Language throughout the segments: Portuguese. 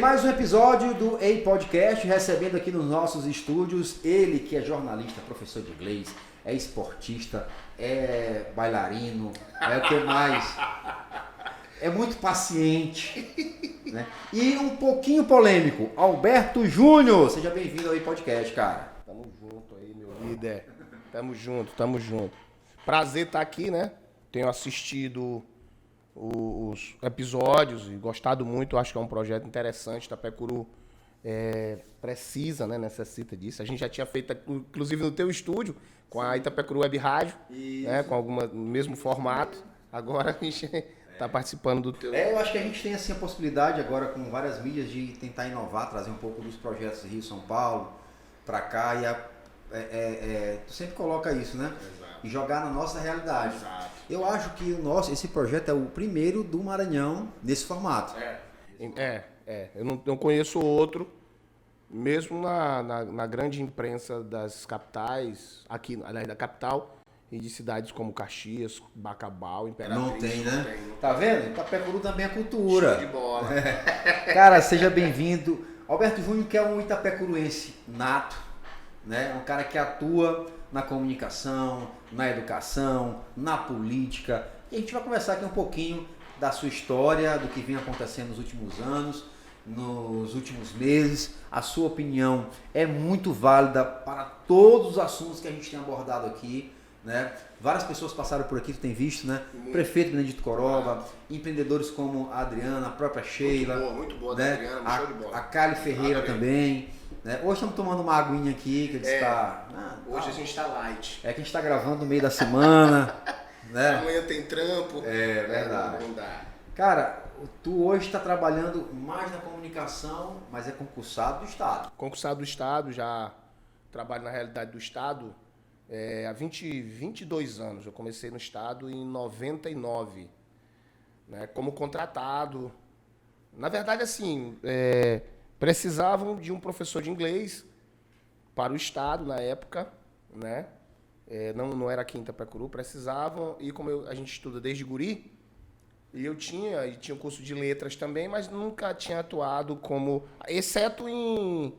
mais um episódio do Ei Podcast, recebendo aqui nos nossos estúdios ele que é jornalista, professor de inglês, é esportista, é bailarino, é o que mais? É muito paciente, né? E um pouquinho polêmico, Alberto Júnior. Seja bem-vindo ao Ei Podcast, cara. Tamo junto aí, meu líder. Tamo junto. Prazer estar aqui, né? Tenho assistido os episódios e gostado muito. Acho que é um projeto interessante. Itapecuru precisa, né? Necessita disso. A gente já tinha feito, inclusive, no teu estúdio, com a Itapecuru Web Rádio, né? Com alguma no mesmo formato. Agora a gente está participando do teu. Eu acho que a gente tem assim a possibilidade agora com várias mídias de tentar inovar, trazer um pouco dos projetos Rio São Paulo para cá e tu sempre coloca isso, né? Exato. E jogar na nossa realidade. Exato. Eu acho que esse projeto é o primeiro do Maranhão nesse formato. Eu não conheço outro, mesmo na grande imprensa das capitais, aqui aliás, da capital, e de cidades como Caxias, Bacabal, Imperatriz. Não tem, né? Não tem. Tá vendo? Itapecuru também é cultura. Show de bola. Cara, seja bem-vindo. Alberto Júnior, que é um itapecuruense nato, né? Um cara que atua na comunicação, na educação, na política. E a gente vai conversar aqui um pouquinho da sua história, do que vem acontecendo nos últimos anos, nos últimos meses. A sua opinião é muito válida para todos os assuntos que a gente tem abordado aqui, né? Várias pessoas passaram por aqui, tu tem visto, né? Prefeito Benedito Coroba, empreendedores como a Adriana, a própria Sheila. Muito boa, né? Adriana, show de bola. A Cali Ferreira Adorei. também. Né? Hoje estamos tomando uma aguinha aqui, que está... Hoje a gente está light. É que a gente está gravando no meio da semana, né? Amanhã tem trampo. É verdade. Não dá. Cara, tu hoje está trabalhando mais na comunicação, mas é concursado do Estado. Concursado do Estado, já trabalho na realidade do Estado há 22 anos. Eu comecei no Estado em 99, né, como contratado. Na verdade, assim, precisavam de um professor de inglês para o Estado na época, né? Não era aqui em Itapecuru, precisavam. E como a gente estuda desde guri, e eu tinha um curso de letras também, mas nunca tinha atuado como... Exceto em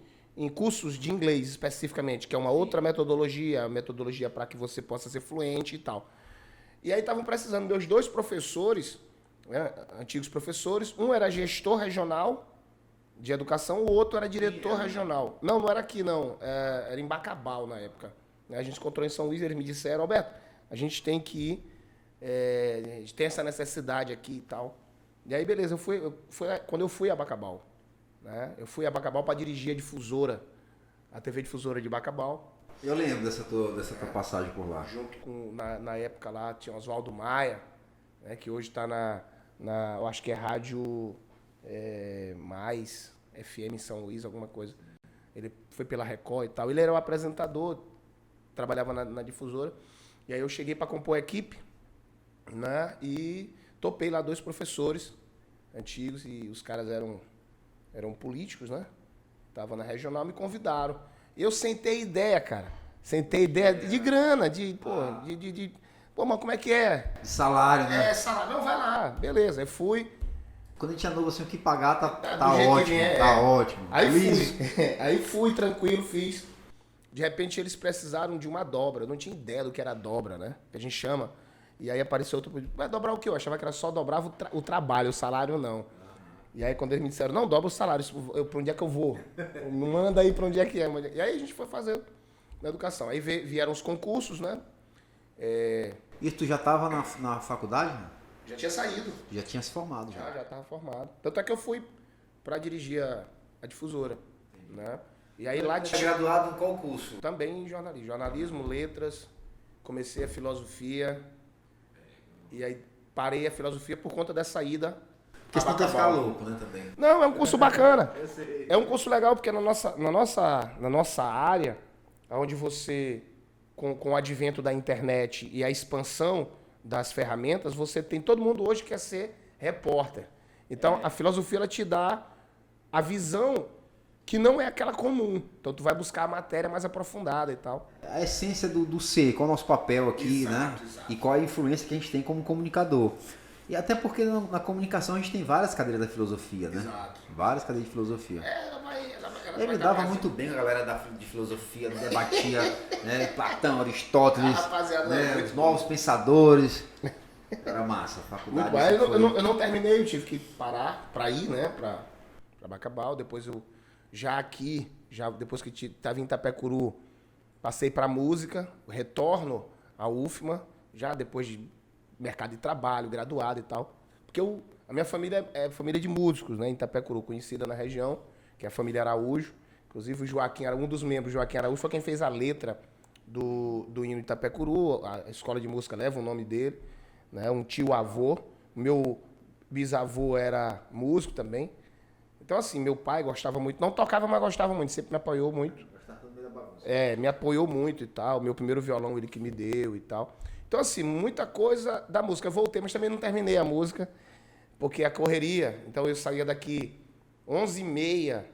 cursos de inglês, especificamente, que é uma outra metodologia para que você possa ser fluente e tal. E aí estavam precisando, meus dois professores, né, antigos professores, um era gestor regional de educação, o outro era diretor regional. Não era aqui, não. Era em Bacabal, na época. A gente se encontrou em São Luís, eles me disseram, Alberto, a gente tem que ir, a gente tem essa necessidade aqui e tal. E aí, beleza, quando eu fui a Bacabal, né? Eu fui a Bacabal para dirigir a difusora, a TV Difusora de Bacabal. Eu lembro dessa tua passagem por lá. Junto com, na época lá, tinha Oswaldo Maia, né? Que hoje está eu acho que é Rádio Mais, FM São Luís, alguma coisa. Ele foi pela Record e tal. Ele era o apresentador, trabalhava na difusora. E aí eu cheguei para compor a equipe, né? E topei lá 2 professores antigos, e os caras eram políticos, né? Tava na regional, me convidaram. Eu sentei ideia, cara. Sentei ideia de grana, pô, mas como é que é? De salário, né? Salário. Não, vai lá. Beleza, aí fui. Quando a gente é novo, assim, o que pagar tá Do jeito ótimo, que vier, tá ótimo. Aí fui, tranquilo, fiz. De repente eles precisaram de uma dobra. Eu não tinha ideia do que era dobra, né? Que a gente chama. E aí apareceu outro. Vai dobrar o quê? Eu achava que era só dobrava o trabalho, o salário não. E aí quando eles me disseram, não, dobra o salário, pra onde é que eu vou? Não manda aí pra onde é que é. E aí a gente foi fazendo na educação. Aí vieram os concursos, né? E tu já estava na faculdade? Né? Já tinha saído. Já tinha se formado já. Já estava formado. Tanto é que eu fui para dirigir a difusora, né? E aí lá Você é graduado em qual curso? também em jornalismo. Jornalismo, letras, comecei a filosofia, e aí parei a filosofia por conta dessa ida. Porque senão tu vai ficar louco, né, também. Não, é um curso bacana. É um curso legal, porque na nossa área, onde você, com o advento da internet e a expansão das ferramentas, você tem... Todo mundo hoje quer ser repórter. Então, a filosofia, ela te dá a visão que não é aquela comum. Então, tu vai buscar a matéria mais aprofundada e tal. A essência do ser, qual é o nosso papel aqui, Exato, né? exato. E qual é a influência que a gente tem como comunicador. E até porque na comunicação a gente tem várias cadeiras da filosofia, né? Exato. Várias cadeiras de filosofia. Ela Ele vai dava dar muito bem a galera de filosofia, debatia né, Platão, Aristóteles, né, os novos pensadores. Era massa, a faculdade. Muito bom. Eu não terminei, eu tive que parar para ir, né, para Bacabal. Depois eu, depois que estava em Itapecuru, passei para música, retorno à UFMA, já depois de mercado de trabalho, graduado e tal. Porque a minha família é família de músicos, né, em Itapecuru, conhecida na região, que é a família Araújo. Inclusive o Joaquim, um dos membros, Joaquim Araújo, foi quem fez a letra do hino de Itapecuru. A escola de música leva o nome dele, né? Um tio-avô. Meu bisavô era músico também. Então, assim, meu pai gostava muito. Não tocava, mas gostava muito. Sempre me apoiou muito. Me apoiou muito e tal. Meu primeiro violão ele que me deu e tal. Então, assim, muita coisa da música. Eu voltei, mas também não terminei a música, porque a correria. Então, eu saía daqui 11h30,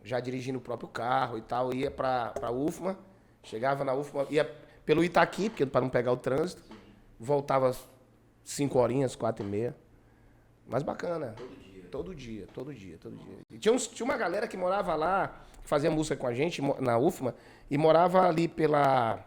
já dirigindo o próprio carro e tal, ia para a UFMA, chegava na UFMA, ia pelo Itaqui, para não pegar o trânsito, voltava 5 horinhas, 4h30. Mas bacana. Todo dia. E tinha uma galera que morava lá, que fazia música com a gente na UFMA, e morava ali pela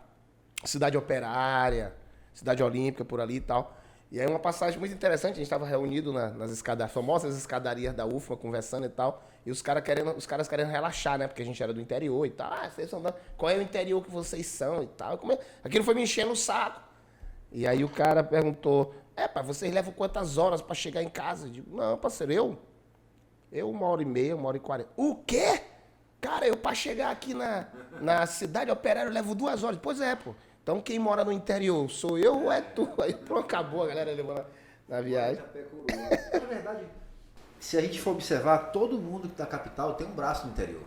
Cidade Operária, Cidade Olímpica, por ali e tal. E aí uma passagem muito interessante, a gente estava reunido nas famosas escadarias da UFMA, conversando e tal, e os caras querendo relaxar, né? Porque a gente era do interior e tal. Ah, vocês são qual é o interior que vocês são e tal. Aquilo foi me enchendo o saco. E aí o cara perguntou, pai, vocês levam quantas horas para chegar em casa? Eu digo, não, parceiro, eu 1h30, 1h40. O quê? Cara, eu para chegar aqui na Cidade Operária eu levo 2 horas. Pois é, pô. Então quem mora no interior, sou eu ou é tu? Aí pronto, acabou a galera levando na viagem. Na verdade, se a gente for observar, todo mundo que tá na capital tem um braço no interior.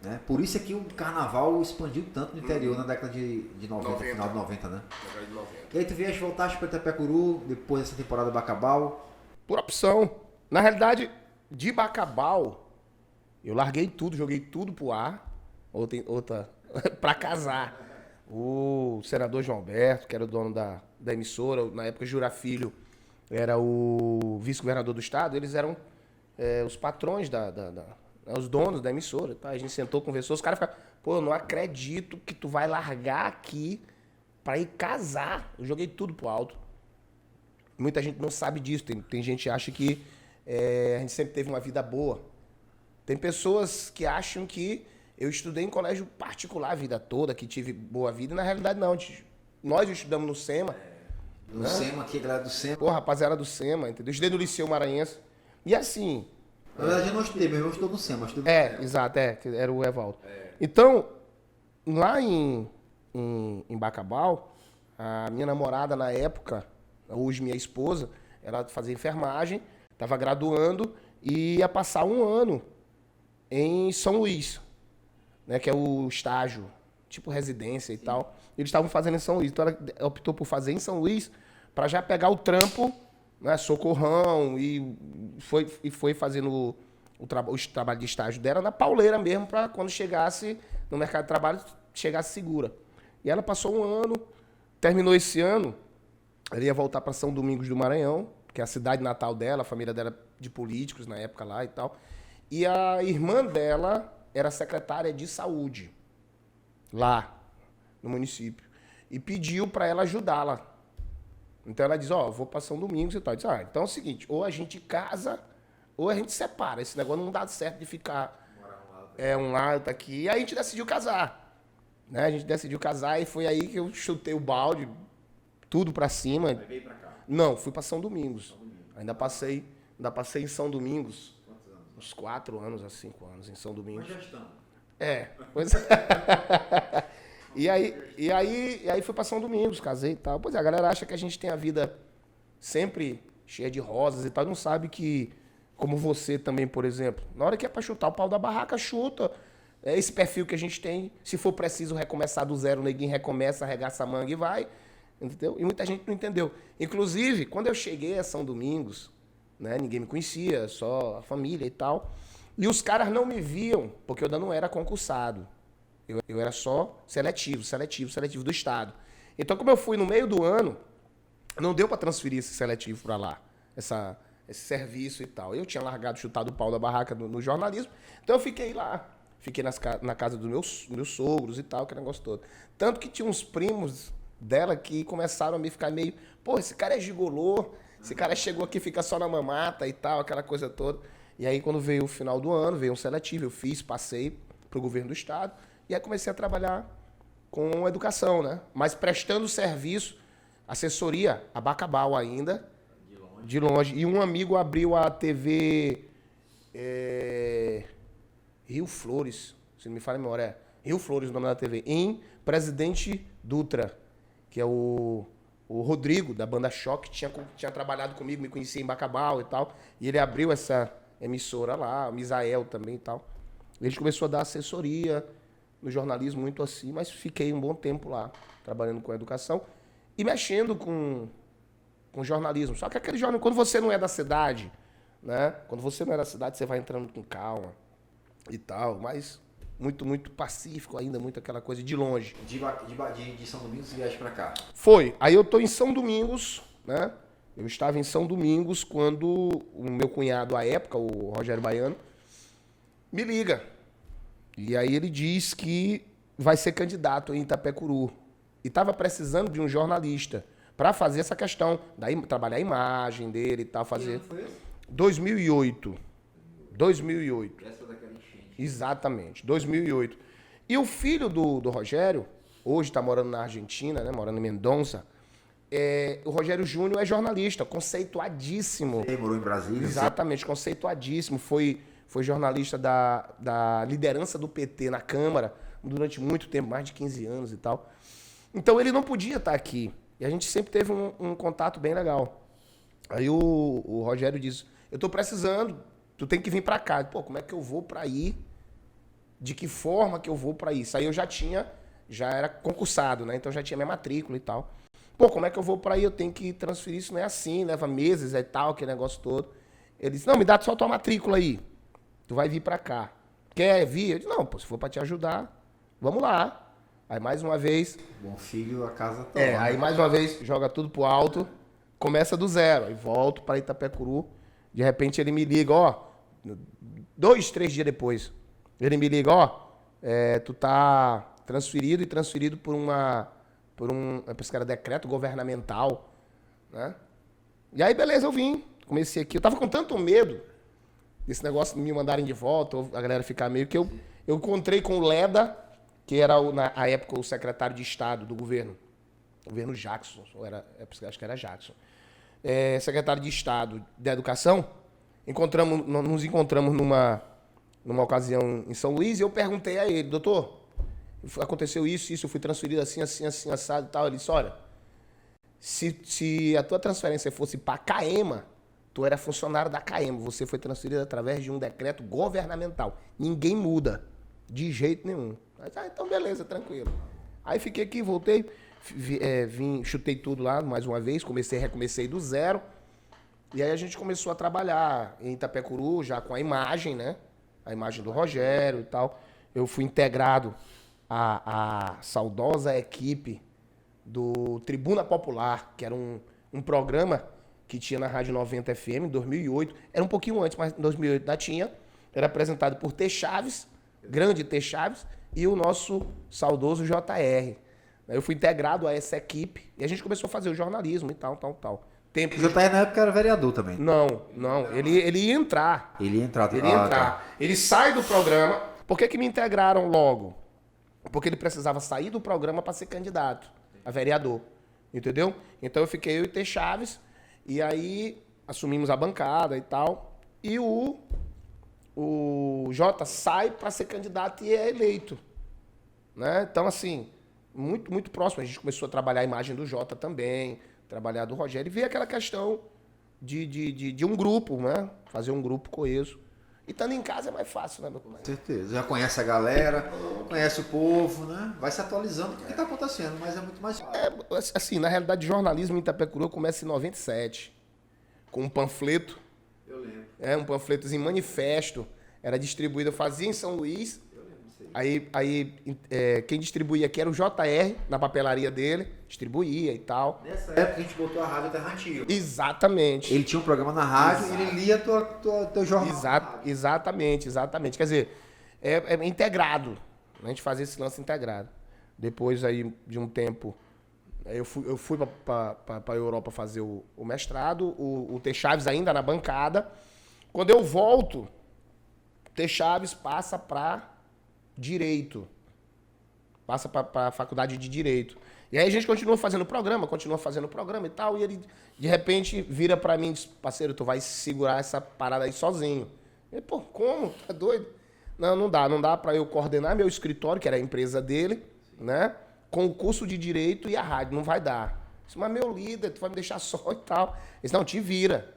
Né? Por isso é que o carnaval expandiu tanto no interior na década de 90, final de 90, né? Década de 90. E aí tu vieste, voltaste para Itapecuru, depois dessa temporada Bacabal. Por opção. Na realidade, de Bacabal, eu larguei tudo, joguei tudo pro ar. Outra para casar. O senador João Alberto, que era o dono da emissora, na época Jura Filho era o vice-governador do estado, eles eram os patrões os donos da emissora. Tá? A gente sentou, conversou, os caras ficaram, pô, eu não acredito que tu vai largar aqui pra ir casar. Eu joguei tudo pro alto. Muita gente não sabe disso, tem gente que acha que a gente sempre teve uma vida boa. Tem pessoas que acham que eu estudei em colégio particular a vida toda, que tive boa vida, e na realidade não. Nós estudamos no SEMA. No SEMA, aqui, galera do SEMA. Pô, rapaziada do SEMA, entendeu? Eu estudei no Liceu Maranhense. E assim... Na verdade eu não estudei, meu irmão estudou no SEMA. Exato, era o Evaldo. Então, lá em Bacabal, a minha namorada na época, hoje minha esposa, ela fazia enfermagem, estava graduando e ia passar 1 ano em São Luís, né, que é o estágio, tipo residência e tal. Eles estavam fazendo em São Luís, então ela optou por fazer em São Luís para já pegar o trampo, né, socorrão, e foi fazendo o trabalho de estágio dela na pauleira mesmo, para quando chegasse no mercado de trabalho, chegasse segura. E ela passou 1 ano, terminou esse ano, ela ia voltar para São Domingos do Maranhão, que é a cidade natal dela, a família dela de políticos na época lá e tal. E a irmã dela era secretária de saúde lá no município e pediu para ela ajudá-la. Então ela diz, vou para São Domingos e tal. Eu disse, então é o seguinte, ou a gente casa ou a gente separa. Esse negócio não dá certo de ficar um lado tá aqui. E aí a gente decidiu casar, né? A gente decidiu casar e foi aí que eu chutei o balde, tudo para cima. Aí veio pra cá? Não, fui para São Domingos. Ainda passei em São Domingos. Uns 4 anos a 5 anos em São Domingos. Mas já estamos. Pois é. E aí fui pra São Domingos, casei e tal. Pois é, a galera acha que a gente tem a vida sempre cheia de rosas e tal. Não sabe que, como você também, por exemplo, na hora que é pra chutar o pau da barraca, chuta. É esse perfil que a gente tem. Se for preciso recomeçar do zero, o neguinho recomeça, arregaça a manga e vai. Entendeu? E muita gente não entendeu. Inclusive, quando eu cheguei a São Domingos, né, ninguém me conhecia, só a família e tal. E os caras não me viam, porque eu ainda não era concursado. Eu era só seletivo do estado. Então, como eu fui no meio do ano, não deu para transferir esse seletivo para lá. esse serviço e tal. Eu tinha largado, chutado o pau da barraca no jornalismo, então eu fiquei lá. Fiquei na casa dos meus sogros e tal, aquele negócio todo. Tanto que tinha uns primos dela que começaram a me ficar meio... Pô, esse cara é gigolô, esse cara chegou aqui e fica só na mamata e tal, aquela coisa toda. E aí, quando veio o final do ano, veio um seletivo, eu passei pro governo do estado, e aí comecei a trabalhar com educação, né? Mas prestando serviço, assessoria, a Bacabal ainda, de longe. E um amigo abriu a TV Rio Flores, se não me falha a memória, Rio Flores o nome da TV, em Presidente Dutra, que é o Rodrigo, da banda Choque, tinha trabalhado comigo, me conhecia em Bacabal e tal, e ele abriu essa emissora lá, o Misael também e tal. A gente começou a dar assessoria no jornalismo muito assim, mas fiquei um bom tempo lá, trabalhando com educação e mexendo com jornalismo. Só que aquele jornalismo, quando você não é da cidade, né? Quando você não é da cidade, você vai entrando com calma e tal, mas muito, muito pacífico ainda, muito aquela coisa de longe. De São Domingos você viaja pra cá? Foi. Aí eu tô em São Domingos, né? Eu estava em São Domingos quando o meu cunhado, à época, o Rogério Baiano, me liga. E aí ele diz que vai ser candidato em Itapecuru. E estava precisando de um jornalista para fazer essa questão, trabalhar a imagem dele e tal, fazer... Que ano foi esse? 2008. 2008. Essa daquela enchente. Exatamente, 2008. E o filho do Rogério, hoje está morando na Argentina, né, morando em Mendonça, o Rogério Júnior é jornalista, conceituadíssimo. Ele morou em Brasília. Exatamente, conceituadíssimo. Foi jornalista da liderança do PT na Câmara durante muito tempo, mais de 15 anos e tal. Então ele não podia estar aqui. E a gente sempre teve um contato bem legal. Aí o Rogério disse, eu tô precisando, tu tem que vir para cá. Pô, como é que eu vou para aí? De que forma que eu vou para isso? Aí eu já era concursado, né? Então já tinha minha matrícula e tal. Pô, como é que eu vou para aí? Eu tenho que transferir, isso não é assim, leva meses e tal, aquele negócio todo. Ele disse, não, me dá só tua matrícula aí. Tu vai vir para cá. Quer vir? Eu disse, não, pô, se for para te ajudar, vamos lá. Aí mais uma vez... Bom filho, a casa toda. aí mais uma vez joga tudo pro alto, começa do zero. Aí volto para Itapecuru. De repente ele me liga, 2, 3 dias depois. Ele me liga, tu tá transferido por um esse cara, decreto governamental, né? E aí, beleza, eu vim. Comecei aqui. Eu tava com tanto medo desse negócio de me mandarem de volta, ou a galera ficar meio que eu encontrei com o Leda, que era, na época, o secretário de Estado do governo. Governo Jackson, acho que era Jackson. Secretário de Estado da Educação. Nos encontramos numa ocasião em São Luís e eu perguntei a ele, doutor, aconteceu isso, eu fui transferido assim, assado e tal. Ele disse, olha, se a tua transferência fosse para Caema, tu era funcionário da Caema, você foi transferido através de um decreto governamental. Ninguém muda, de jeito nenhum. Mas, então beleza, tranquilo. Aí fiquei aqui, voltei, chutei tudo lá mais uma vez, recomecei do zero. E aí a gente começou a trabalhar em Itapecuru, já com a imagem, né? A imagem do Rogério e tal. Eu fui integrado à saudosa equipe do Tribuna Popular, que era um programa que tinha na Rádio 90 FM em 2008. Era um pouquinho antes, mas em 2008 já tinha. Era apresentado por T. Chaves, grande T. Chaves, e o nosso saudoso JR. Eu fui integrado a essa equipe e a gente começou a fazer o jornalismo e tal. O JR na época era vereador também. Não. Ele ia entrar. Ele ia entrar. Tá. Ele sai do programa. Por que me integraram logo? Porque ele precisava sair do programa para ser candidato a vereador. Entendeu? Então eu fiquei eu e T. Chaves. E aí assumimos a bancada e tal. E o Jota sai para ser candidato e é eleito. Né? Então, assim, muito, muito próximo. A gente começou a trabalhar a imagem do Jota também, trabalhar do Rogério, e ver aquela questão de um grupo, né? Fazer um grupo coeso. E estando em casa é mais fácil, né, meu pai? Com certeza. Já conhece a galera, conhece o povo, né? Vai se atualizando do que está acontecendo, mas é muito mais fácil. Assim, na realidade, jornalismo em Itapecuru começa em 97, com um panfleto. Eu lembro. Um panfletozinho, manifesto. Era distribuído, eu fazia em São Luís. Eu lembro disso aí. Quem distribuía aqui era o JR, na papelaria dele, distribuía e tal. Nessa época a gente botou a rádio alternativa. Exatamente. Ele tinha um programa na rádio e ele lia teu jornal. Exatamente. Quer dizer, é integrado. A gente fazia esse lance integrado. Depois aí de um tempo, eu fui para a Europa fazer o mestrado, o T. Chaves ainda na bancada. Quando eu volto, o T. Chaves passa para Direito. Passa para a faculdade de Direito. E aí a gente continua fazendo programa e tal, e ele de repente vira para mim e diz, parceiro, tu vai segurar essa parada aí sozinho. Eu, pô, como? Tá doido? Não dá para eu coordenar meu escritório, que era a empresa dele, né? Com o curso de Direito e a rádio, não vai dar. Eu disse, mas meu líder, tu vai me deixar só e tal. Ele disse, não, te vira,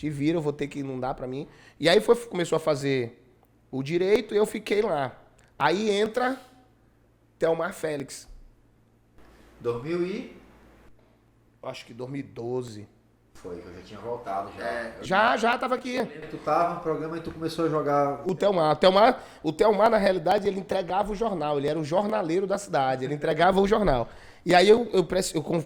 eu vou ter que, não dá para mim. E aí começou a fazer o Direito e eu fiquei lá. Aí entra Telmar Félix. 2000 e... Acho que 2012. Foi, eu já tinha voltado já. Já tava aqui. Tu tava no programa e tu começou a jogar... O Telmar, na realidade, ele entregava o jornal. Ele era o jornaleiro da cidade. Ele entregava o jornal. E aí eu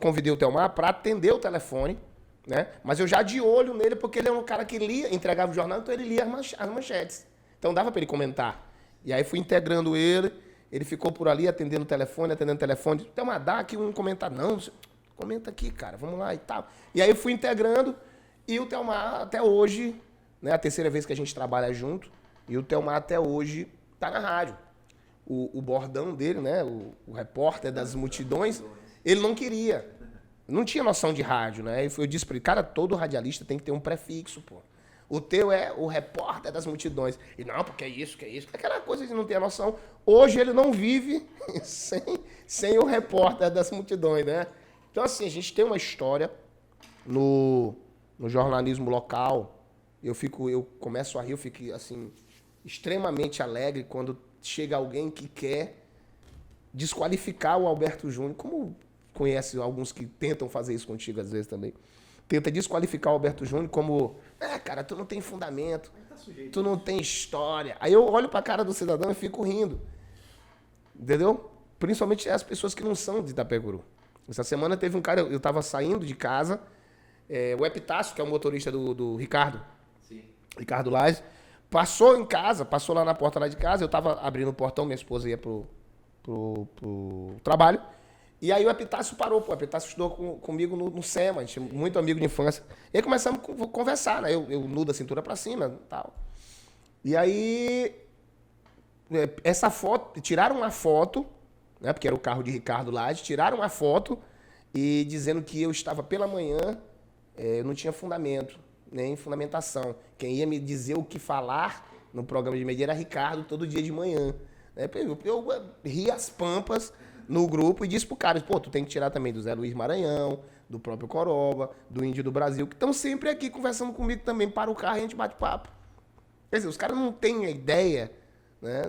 convidei o Telmar para atender o telefone, né? Mas eu já de olho nele, porque ele é um cara que entregava o jornal, então ele lia as manchetes. Então dava para ele comentar. E aí fui integrando ele. Ele ficou por ali atendendo o telefone. Telmar, dá aqui um comentário. Não, comenta aqui, cara, vamos lá e tal. E aí eu fui integrando e o Telmar até hoje, né, a terceira vez que a gente trabalha junto, e o Telmar até hoje tá na rádio. O bordão dele, né, o repórter das multidões, ele não queria. Não tinha noção de rádio, né? Eu disse pra ele, cara, todo radialista tem que ter um prefixo, pô. O teu é o repórter das multidões. E não, porque é isso. Aquela coisa de não ter noção. Hoje ele não vive sem o repórter das multidões, né? Então, assim, a gente tem uma história no jornalismo local. Eu começo a rir, eu fico, assim, extremamente alegre quando chega alguém que quer desqualificar o Alberto Júnior, como conhece alguns que tentam fazer isso contigo às vezes também. Tenta desqualificar o Alberto Júnior como, cara, tu não tem fundamento, tu não tem história. Aí eu olho pra cara do cidadão e fico rindo. Entendeu? Principalmente as pessoas que não são de Itapecuru. Essa semana teve um cara, eu tava saindo de casa, o Epitácio, que é o motorista do Ricardo. Sim. Ricardo Lage, passou lá na porta lá de casa, eu tava abrindo o portão, minha esposa ia pro trabalho, e aí o Epitácio parou, o Epitácio estudou comigo no SEMA, a gente é muito amigo de infância. E aí começamos a conversar, né? Eu nudo a cintura pra cima e tal. E aí, essa foto, tiraram uma foto, né, porque era o carro de Ricardo Lage, tiraram uma foto e dizendo que eu estava pela manhã, eu não tinha fundamento, nem fundamentação. Quem ia me dizer o que falar no programa de mídia era Ricardo todo dia de manhã. Né? Eu ri as pampas no grupo e disse pro cara, pô, tu tem que tirar também do Zé Luiz Maranhão, do próprio Coroba, do Índio do Brasil, que estão sempre aqui conversando comigo também, para o carro e a gente bate papo. Quer dizer, os caras não têm a ideia, né?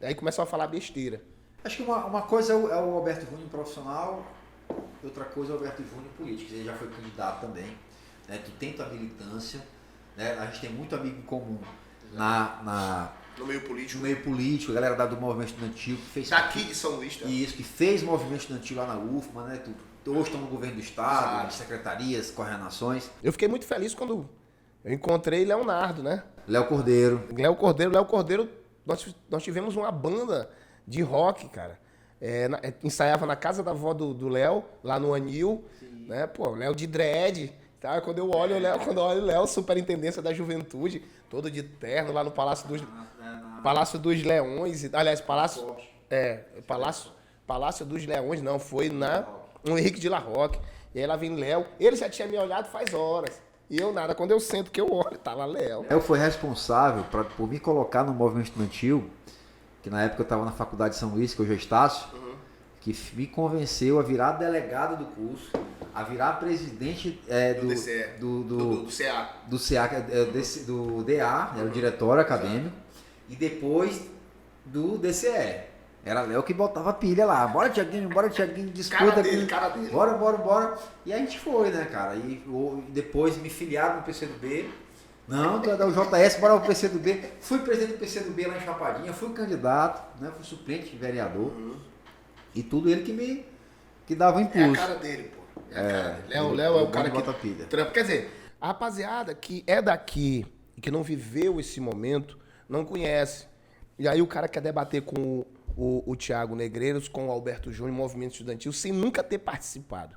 Aí começam a falar besteira. Acho que uma coisa é o Alberto Júnior profissional, outra coisa é o Alberto Júnior político. Ele já foi candidato também, né? Tu tem tua militância, né? A gente tem muito amigo em comum no meio político. No meio político, a galera do movimento estudantil que fez... Daqui de São Luís, tá? Isso, que fez movimento estudantil lá na UFMA, né? Hoje estão no governo do estado, Exato. Secretarias, coordenações. Eu fiquei muito feliz quando eu encontrei Leonardo, né? Léo Cordeiro, nós tivemos uma banda de rock, cara. Ensaiava na casa da avó do Léo, lá no Anil, né? Pô, Léo de dread, tá? Quando eu olho o Léo, superintendência da juventude, todo de terno lá no Palácio dos Leões, aliás, Palácio dos Leões, não, foi no Henrique de La Roque. E aí lá vem Léo, ele já tinha me olhado faz horas. E eu nada, quando eu sento que eu olho, tá lá Léo. Léo foi responsável por me colocar no movimento estudantil, que na época eu estava na faculdade de São Luís, que hoje é Estácio, que me convenceu a virar delegado do curso, a virar presidente do DA, era o diretório acadêmico, e depois do DCE. Era Léo que botava pilha lá. Bora, Tiaguinho, disputa aqui. Cara dele. Bora. E a gente foi, né, cara? E depois me filiaram no PCdoB, Não, tu é da UJS, bora pro PCdoB. Fui presidente do PCdoB lá em Chapadinha, fui candidato, né? Fui suplente de vereador. E tudo ele que dava o impulso. É a cara dele, pô. É a cara dele. Léo é o cara que trampa. Quer dizer, a rapaziada que é daqui e que não viveu esse momento, não conhece. E aí o cara quer debater com o Thiago Negreiros, com o Alberto Júnior, movimento estudantil, sem nunca ter participado.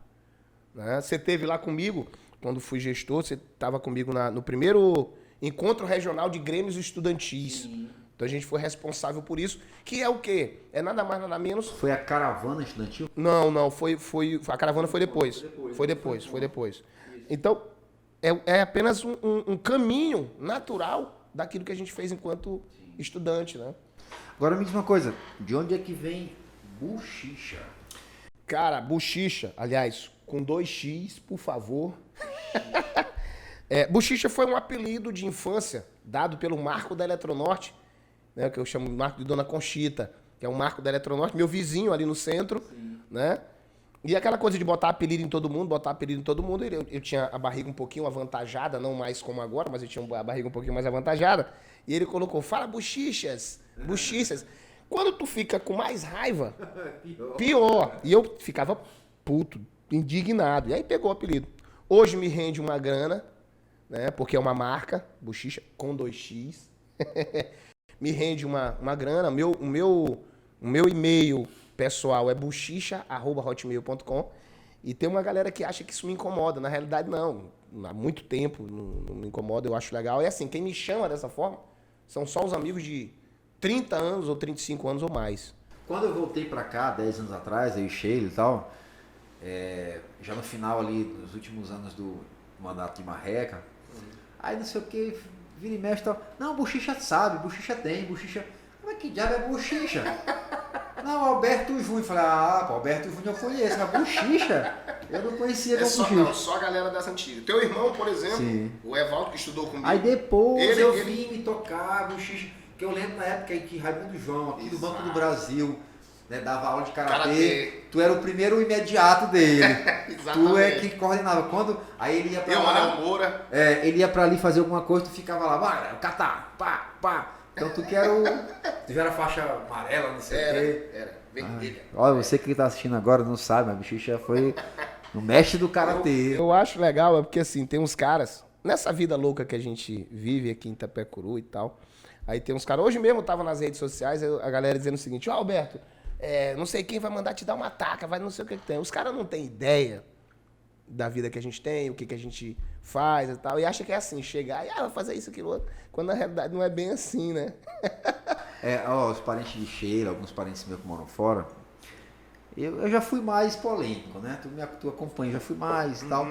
Né? Você esteve lá comigo, quando fui gestor, você estava comigo no primeiro encontro regional de grêmios estudantis. Sim. Então a gente foi responsável por isso, que é o quê? É nada mais, nada menos... Foi a caravana estudantil? Não, a caravana foi depois. Foi depois. Então, é apenas um caminho natural daquilo que a gente fez enquanto estudante, né? Agora me diz uma coisa, de onde é que vem Buchicha? Cara, Buchicha, aliás, com 2x, por favor. Buchicha foi um apelido de infância dado pelo Marco da Eletronorte, né, que eu chamo de Marco de Dona Conchita, que é um Marco da Eletronorte, meu vizinho ali no centro, né? E aquela coisa de botar apelido em todo mundo, eu tinha a barriga um pouquinho avantajada, não mais como agora, mas eu tinha a barriga um pouquinho mais avantajada, e ele colocou, fala Buchichas. Quando tu fica com mais raiva, pior. E eu ficava puto, indignado, e aí pegou o apelido. Hoje me rende uma grana, né, porque é uma marca, Buchicha, com 2x, me rende uma grana, o meu e-mail pessoal é buchicha@hotmail.com e tem uma galera que acha que isso me incomoda. Na realidade, não. Há muito tempo não me incomoda, eu acho legal. E assim, quem me chama dessa forma são só os amigos de 30 anos ou 35 anos ou mais. Quando eu voltei pra cá, 10 anos atrás, eu e Sheila e tal, já no final ali, dos últimos anos do mandato de Marreca, aí não sei o que, vira e mexe e tal. Não, Buchicha sabe, Buchicha tem, Buchicha... Mas que diabo é Buchicha? Não, Alberto Júnior. Falei, Alberto Júnior eu conheço, mas Buchicha? Eu não conhecia Buchicha. Não, só a galera dessa antiga. Teu irmão, por exemplo, sim, o Evaldo, que estudou comigo. Aí depois eu vim me tocar Buchicha, que eu lembro na época que Raimundo João, aqui do Banco do Brasil, né, dava aula de karatê. Tu era o primeiro imediato dele. Tu é que coordenava. Aí ele ia pra lá. Moura. Ele ia pra ali fazer alguma coisa, tu ficava lá, vai, catar, pá. Então tu que era tu já era faixa amarela, não sei o quê. Era, vermelha. Olha, você que tá assistindo agora não sabe, mas Buchicha foi no mestre do karatê. Eu acho legal, porque assim, tem uns caras, nessa vida louca que a gente vive aqui em Itapecuru e tal, aí tem uns caras, hoje mesmo eu tava nas redes sociais, a galera dizendo o seguinte, Alberto, não sei quem vai mandar te dar uma taca, vai não sei o que tem. Os caras não têm ideia da vida que a gente tem, o que a gente faz e tal, e acha que é assim, chegar e vai fazer isso, aquilo, outro, quando na realidade não é bem assim, né? Os parentes de Sheila, alguns parentes meus que moram fora, eu já fui mais polêmico, né? Tu acompanha, já fui mais e tal,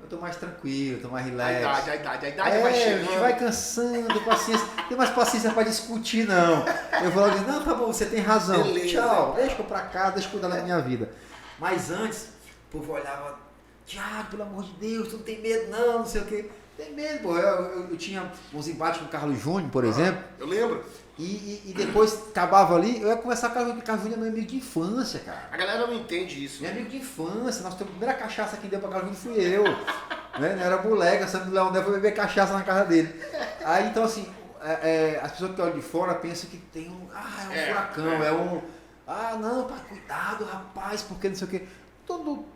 eu tô mais tranquilo, tô mais relax. A idade vai chegando. A gente vai cansando, paciência, não tem mais paciência pra discutir, não. Eu vou logo dizer, não, tá bom, você tem razão, beleza, tchau, deixa eu pra cá, deixa eu cuidar da minha vida. Mas antes, o povo olhava, Thiago, pelo amor de Deus, tu não tem medo não sei o quê. Tem medo, pô. Eu tinha uns embates com o Carlos Júnior, por exemplo. Eu lembro. E depois acabava ali, eu ia conversar com o Carlos Júnior. Carlos Júnior é meu amigo de infância, cara. A galera não entende isso. Meu amigo de infância. A primeira cachaça que deu pra Carlos Júnior fui eu. Né? Não era moleque, o Leonel foi beber cachaça na casa dele. Aí então assim, as pessoas que olham de fora pensam que tem um furacão, não, pá, cuidado, rapaz, porque não sei o quê.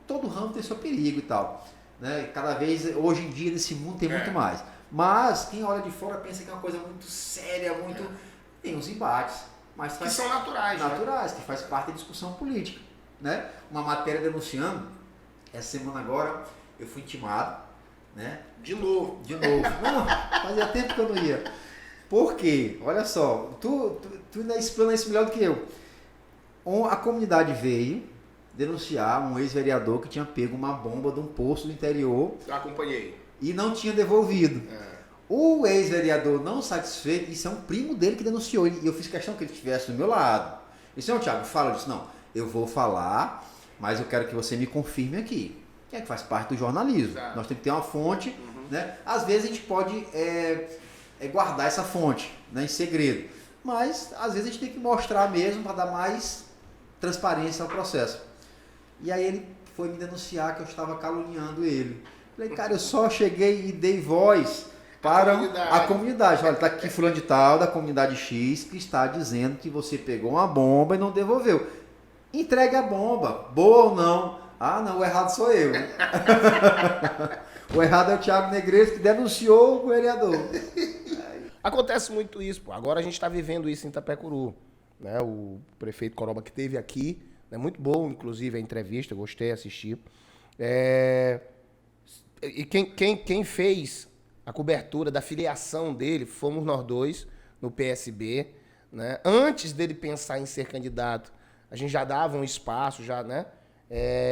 Todo ramo tem seu perigo e tal. Né? Cada vez, hoje em dia, nesse mundo tem muito mais. Mas quem olha de fora pensa que é uma coisa muito séria, muito... Tem uns embates. Mas que são naturais. Naturais, né? Que faz parte da discussão política. Né? Uma matéria denunciando, essa semana agora, eu fui intimado. Né? De novo. Não, fazia tempo que eu não ia. Por quê? Olha só, tu ainda explana isso melhor do que eu. A comunidade veio denunciar um ex-vereador que tinha pego uma bomba de um poço do interior. Eu acompanhei. E não tinha devolvido. O ex-vereador não satisfeito, isso é um primo dele que denunciou. E eu fiz questão que ele estivesse do meu lado. Ele disse, não, Thiago, fala disso. Não, eu vou falar, mas eu quero que você me confirme aqui. Que faz parte do jornalismo. Exato. Nós temos que ter uma fonte. Né? Às vezes a gente pode guardar essa fonte, né, em segredo. Mas às vezes a gente tem que mostrar mesmo para dar mais transparência ao processo. E aí ele foi me denunciar que eu estava caluniando ele. Falei, cara, eu só cheguei e dei voz para a comunidade. Olha, tá aqui fulano de tal, da comunidade X, que está dizendo que você pegou uma bomba e não devolveu. Entregue a bomba, boa ou não. Ah, não, o errado sou eu. O errado é o Thiago Negreiros, que denunciou o vereador. Acontece muito isso, pô. Agora a gente está vivendo isso em Itapecuru, né? O prefeito Coroba que esteve aqui, né? Muito bom, inclusive, a entrevista, gostei de assistir. E quem fez a cobertura da filiação dele fomos nós dois, no PSB, né? Antes dele pensar em ser candidato, a gente já dava um espaço, já, né?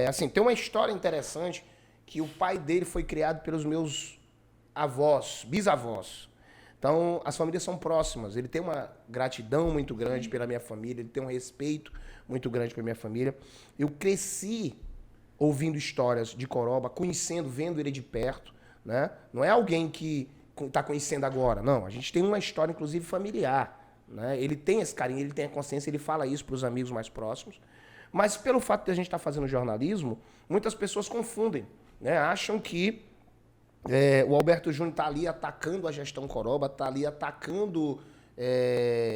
Assim, tem uma história interessante que o pai dele foi criado pelos meus avós, bisavós. Então, as famílias são próximas. Ele tem uma gratidão muito grande pela minha família, ele tem um respeito muito grande pela minha família. Eu cresci ouvindo histórias de Coroba, conhecendo, vendo ele de perto, né? Não é alguém que está conhecendo agora, não. A gente tem uma história, inclusive, familiar, né? Ele tem esse carinho, ele tem a consciência, ele fala isso para os amigos mais próximos. Mas pelo fato de a gente estar fazendo jornalismo, muitas pessoas confundem, né? Acham que o Alberto Júnior está ali atacando a gestão Coroba, está ali atacando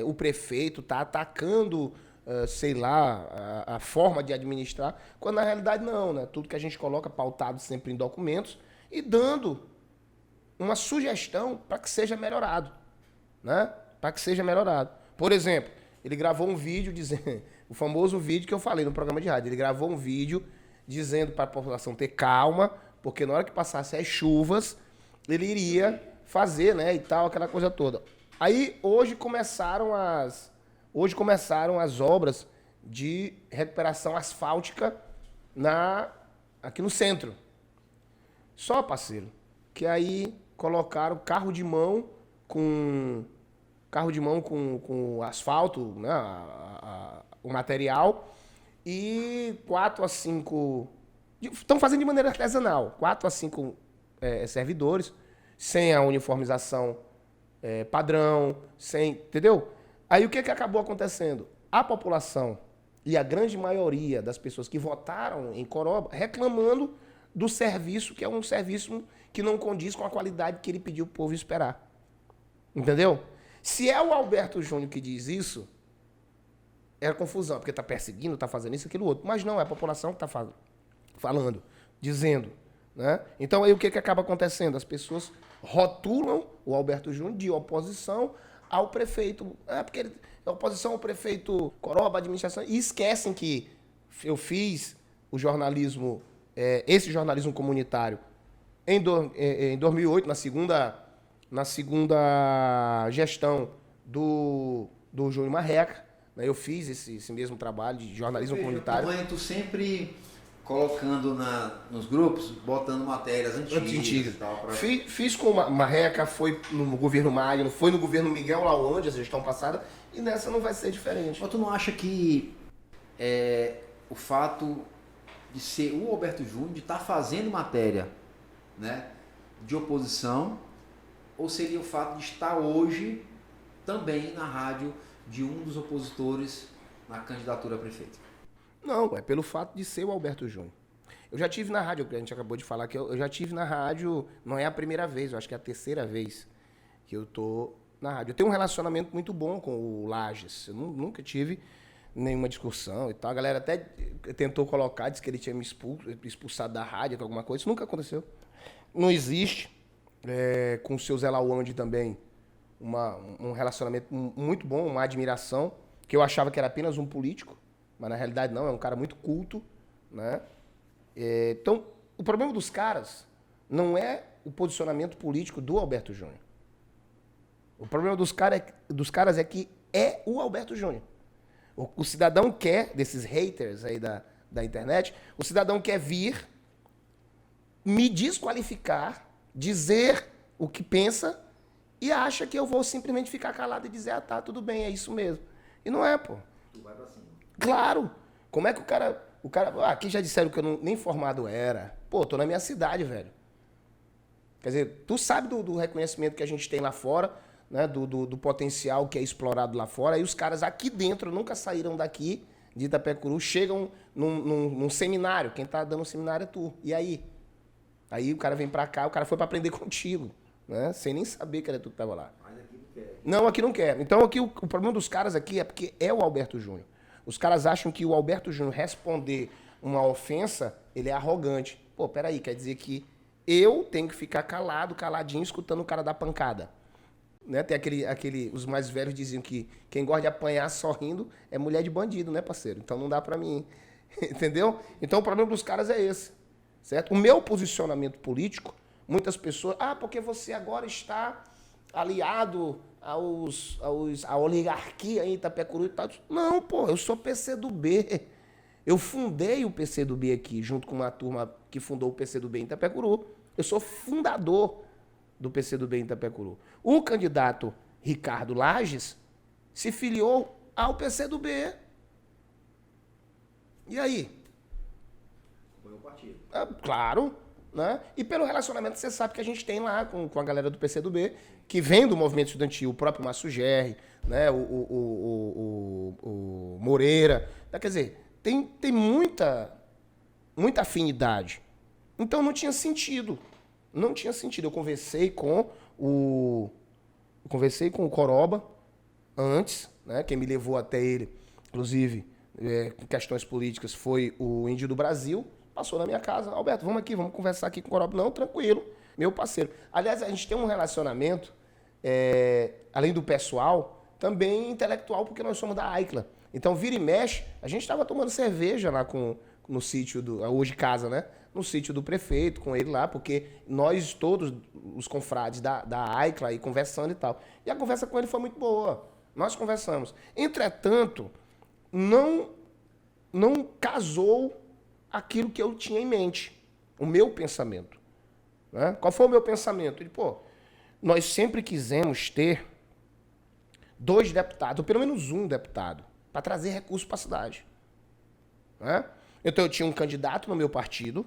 o prefeito, está atacando, sei lá, a forma de administrar, quando na realidade não, né? Tudo que a gente coloca pautado sempre em documentos e dando uma sugestão para que seja melhorado, né? Para que seja melhorado. Por exemplo, ele gravou um vídeo dizendo, o famoso vídeo que eu falei no programa de rádio, ele gravou um vídeo dizendo para a população ter calma, porque na hora que passasse as chuvas, ele iria fazer, né, e tal, aquela coisa toda. Aí, hoje começaram as obras de recuperação asfáltica aqui no centro. Só, parceiro, que aí colocaram carro de mão com asfalto, né, o material, e 4 a 5... Estão fazendo de maneira artesanal. 4 a 5 servidores, sem a uniformização padrão, sem... Entendeu? Aí o que acabou acontecendo? A população e a grande maioria das pessoas que votaram em Coroba reclamando do serviço, que é um serviço que não condiz com a qualidade que ele pediu o povo esperar. Entendeu? Se é o Alberto Júnior que diz isso, é confusão, porque está perseguindo, está fazendo isso, aquilo, outro. Mas não, é a população que está falando, dizendo, né? Então aí o que acaba acontecendo? As pessoas rotulam o Alberto Júnior de oposição ao prefeito, porque ele é oposição ao prefeito Coroba, administração, e esquecem que eu fiz o jornalismo, esse jornalismo comunitário em 2008, na segunda gestão do Júnior Marreca, né? Eu fiz esse mesmo trabalho de jornalismo comunitário. Tu sempre colocando nos grupos, botando matérias antigas. E tal, Fiz com Marreca, foi no governo Magno, foi no governo Miguel Laonde, a gestão passada, e nessa não vai ser diferente. Mas tu não acha que o fato de ser o Alberto Júnior, de estar fazendo matéria, né, de oposição, ou seria o fato de estar hoje também na rádio de um dos opositores na candidatura a prefeito? Não, é pelo fato de ser o Alberto Júnior. Eu já tive na rádio, a gente acabou de falar que eu já tive na rádio, não é a primeira vez, eu acho que é a terceira vez que eu tô na rádio. Eu tenho um relacionamento muito bom com o Lages, eu nunca tive nenhuma discussão e tal. A galera até tentou colocar, disse que ele tinha me expulsado da rádio, alguma coisa, isso nunca aconteceu. Não existe. Com o seu Zé Lawande também, um relacionamento muito bom, uma admiração, que eu achava que era apenas um político, mas na realidade não, é um cara muito culto, né? Então, o problema dos caras não é o posicionamento político do Alberto Júnior. O problema dos caras é que é o Alberto Júnior. O cidadão quer, desses haters aí da internet, o cidadão quer vir me desqualificar, dizer o que pensa e acha que eu vou simplesmente ficar calado e dizer, tá, tudo bem, é isso mesmo. E não é, pô. Tu vai pra cima. Claro. Como é que o cara aqui já disseram que eu nem formado era. Pô, tô na minha cidade, velho. Quer dizer, tu sabe do reconhecimento que a gente tem lá fora, né, do potencial que é explorado lá fora, e os caras aqui dentro nunca saíram daqui, de Itapecuru, chegam num seminário. Quem tá dando o seminário é tu. E aí? Aí o cara vem pra cá, o cara foi pra aprender contigo, né? Sem nem saber que era tu que estava lá. Mas aqui não quer. Não, aqui não quer. Então aqui o problema dos caras aqui é porque é o Alberto Júnior. Os caras acham que o Alberto Júnior responder uma ofensa, ele é arrogante. Pô, peraí, quer dizer que eu tenho que ficar calado, caladinho, escutando o cara dar pancada. Né? Tem os mais velhos diziam que quem gosta de apanhar sorrindo é mulher de bandido, né, parceiro? Então não dá pra mim. Entendeu? Então o problema dos caras é esse. Certo? O meu posicionamento político, muitas pessoas, porque você agora está aliado à oligarquia em Itapecuru e tal. Não, pô, eu sou PCdoB. Eu fundei o PCdoB aqui, junto com uma turma que fundou o PCdoB em Itapecuru. Eu sou fundador do PCdoB em Itapecuru. O candidato Ricardo Lages se filiou ao PCdoB. E aí? Foi o partido. Claro, né? E pelo relacionamento você sabe que a gente tem lá com a galera do PCdoB, que vem do movimento estudantil, o próprio Márcio Gerri, né? o Moreira. Quer dizer, tem muita afinidade. Então não tinha sentido. Não tinha sentido. Eu conversei com o Coroba antes, né? Quem me levou até ele, inclusive, com questões políticas, foi o Índio do Brasil. Passou na minha casa. Alberto, vamos aqui, vamos conversar aqui com o Coroba. Não, tranquilo, meu parceiro. Aliás, a gente tem um relacionamento, além do pessoal, também intelectual, porque nós somos da AICLA. Então, vira e mexe, a gente estava tomando cerveja lá no sítio hoje casa, né? No sítio do prefeito, com ele lá, porque nós todos, os confrades da AICLA, aí conversando e tal. E a conversa com ele foi muito boa. Nós conversamos. Entretanto, não casou aquilo que eu tinha em mente, o meu pensamento. Né? Qual foi o meu pensamento? Ele, nós sempre quisemos ter 2 deputados, ou pelo menos um deputado, para trazer recursos para a cidade. Né? Então eu tinha um candidato no meu partido,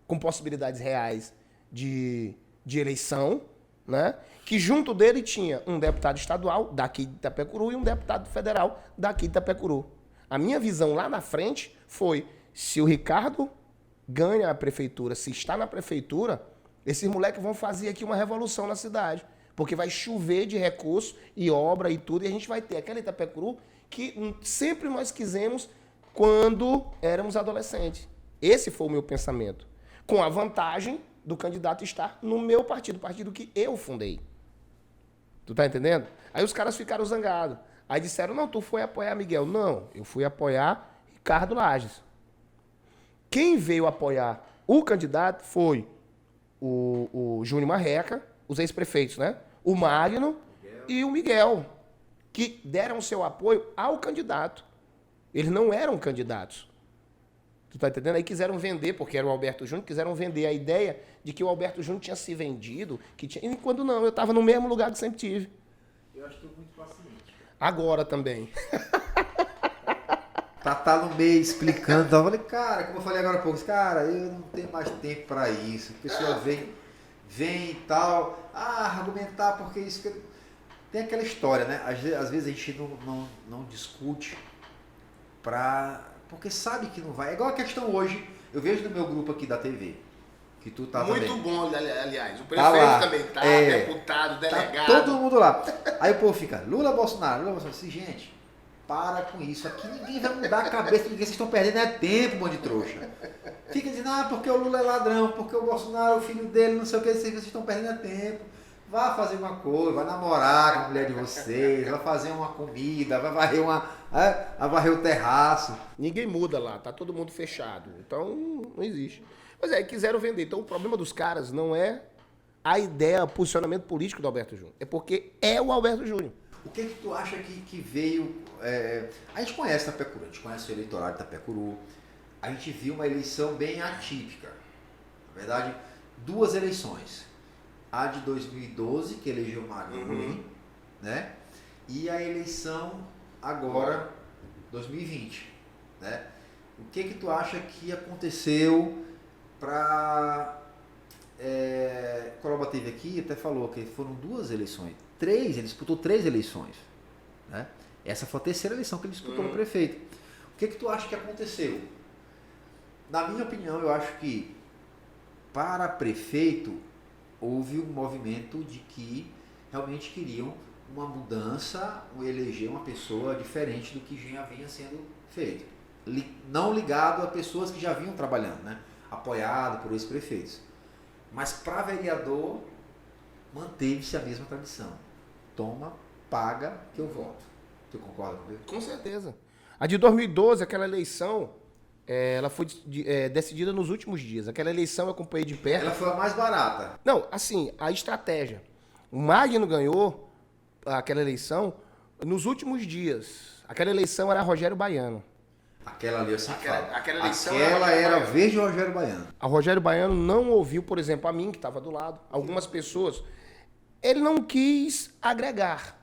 com possibilidades reais de eleição, né? Que junto dele tinha um deputado estadual daqui de Itapecuru e um deputado federal daqui de Itapecuru. A minha visão lá na frente foi, se o Ricardo ganha a prefeitura, se está na prefeitura, esses moleques vão fazer aqui uma revolução na cidade, porque vai chover de recurso e obra e tudo, e a gente vai ter aquela Itapecuru que sempre nós quisemos quando éramos adolescentes. Esse foi o meu pensamento. Com a vantagem do candidato estar no meu partido, o partido que eu fundei. Tu tá entendendo? Aí os caras ficaram zangados. Aí disseram, não, tu foi apoiar Miguel. Não, eu fui apoiar Ricardo Lages. Quem veio apoiar o candidato foi o Júnior Marreca, os ex-prefeitos, né? O Magno e o Miguel, que deram seu apoio ao candidato. Eles não eram candidatos. Tu tá entendendo? Aí quiseram vender, porque era o Alberto Júnior, quiseram vender a ideia de que o Alberto Júnior tinha se vendido, e quando não, eu estava no mesmo lugar que sempre tive. Eu acho que estou muito paciente. Agora também. Tá no meio explicando, então eu falei, cara, como eu falei agora há pouco, cara, eu não tenho mais tempo para isso. A pessoa vem e tal, argumentar porque isso... Tem aquela história, né? Às vezes a gente não discute porque sabe que não vai. É igual a questão hoje, eu vejo no meu grupo aqui da TV, que tu tá muito também. Bom, aliás. O prefeito tá também tá, deputado, delegado. Tá todo mundo lá. Aí o povo fica, Lula, Bolsonaro. Assim, gente, para com isso. Aqui ninguém vai mudar a cabeça de ninguém. Vocês estão perdendo tempo, bando de trouxa. Fica dizendo, porque o Lula é ladrão, porque o Bolsonaro é o filho dele, não sei o que, vocês estão perdendo tempo. Vá fazer uma coisa, vai namorar com a mulher de vocês, vai fazer uma comida, vai varrer o terraço. Ninguém muda lá, tá todo mundo fechado. Então, não existe. Mas quiseram vender. Então, o problema dos caras não é a ideia, o posicionamento político do Alberto Júnior. É porque é o Alberto Júnior. O que tu acha que veio... A gente conhece Itapecuru, a gente conhece o eleitorado de Itapecuru. A gente viu uma eleição bem atípica. Na verdade, 2 eleições. A de 2012, que elegeu Magno, né? E a eleição agora, 2020, né? O que tu acha que aconteceu para... Coroba teve aqui, até falou que foram 2 eleições. 3, ele disputou 3 eleições, né? Essa foi a 3ª eleição que ele disputou no prefeito. O que tu acha que aconteceu? Na minha opinião, eu acho que para prefeito houve um movimento de que realmente queriam uma mudança, eleger uma pessoa diferente do que já vinha sendo feito. Não ligado a pessoas que já vinham trabalhando, né? Apoiado por esses prefeitos. Mas para vereador, manteve-se a mesma tradição. Toma, paga, que eu voto. Você concorda comigo? Com certeza. A de 2012, aquela eleição, ela foi decidida nos últimos dias. Aquela eleição eu acompanhei de perto. Ela foi a mais barata. Não, assim, a estratégia. O Magno ganhou aquela eleição nos últimos dias. Aquela eleição era Rogério Baiano. Aquela ali eu sempre falo. Aquela eleição Aquela era verde Rogério Baiano. A Rogério Baiano não ouviu, por exemplo, a mim, que estava do lado, algumas pessoas. Ele não quis agregar.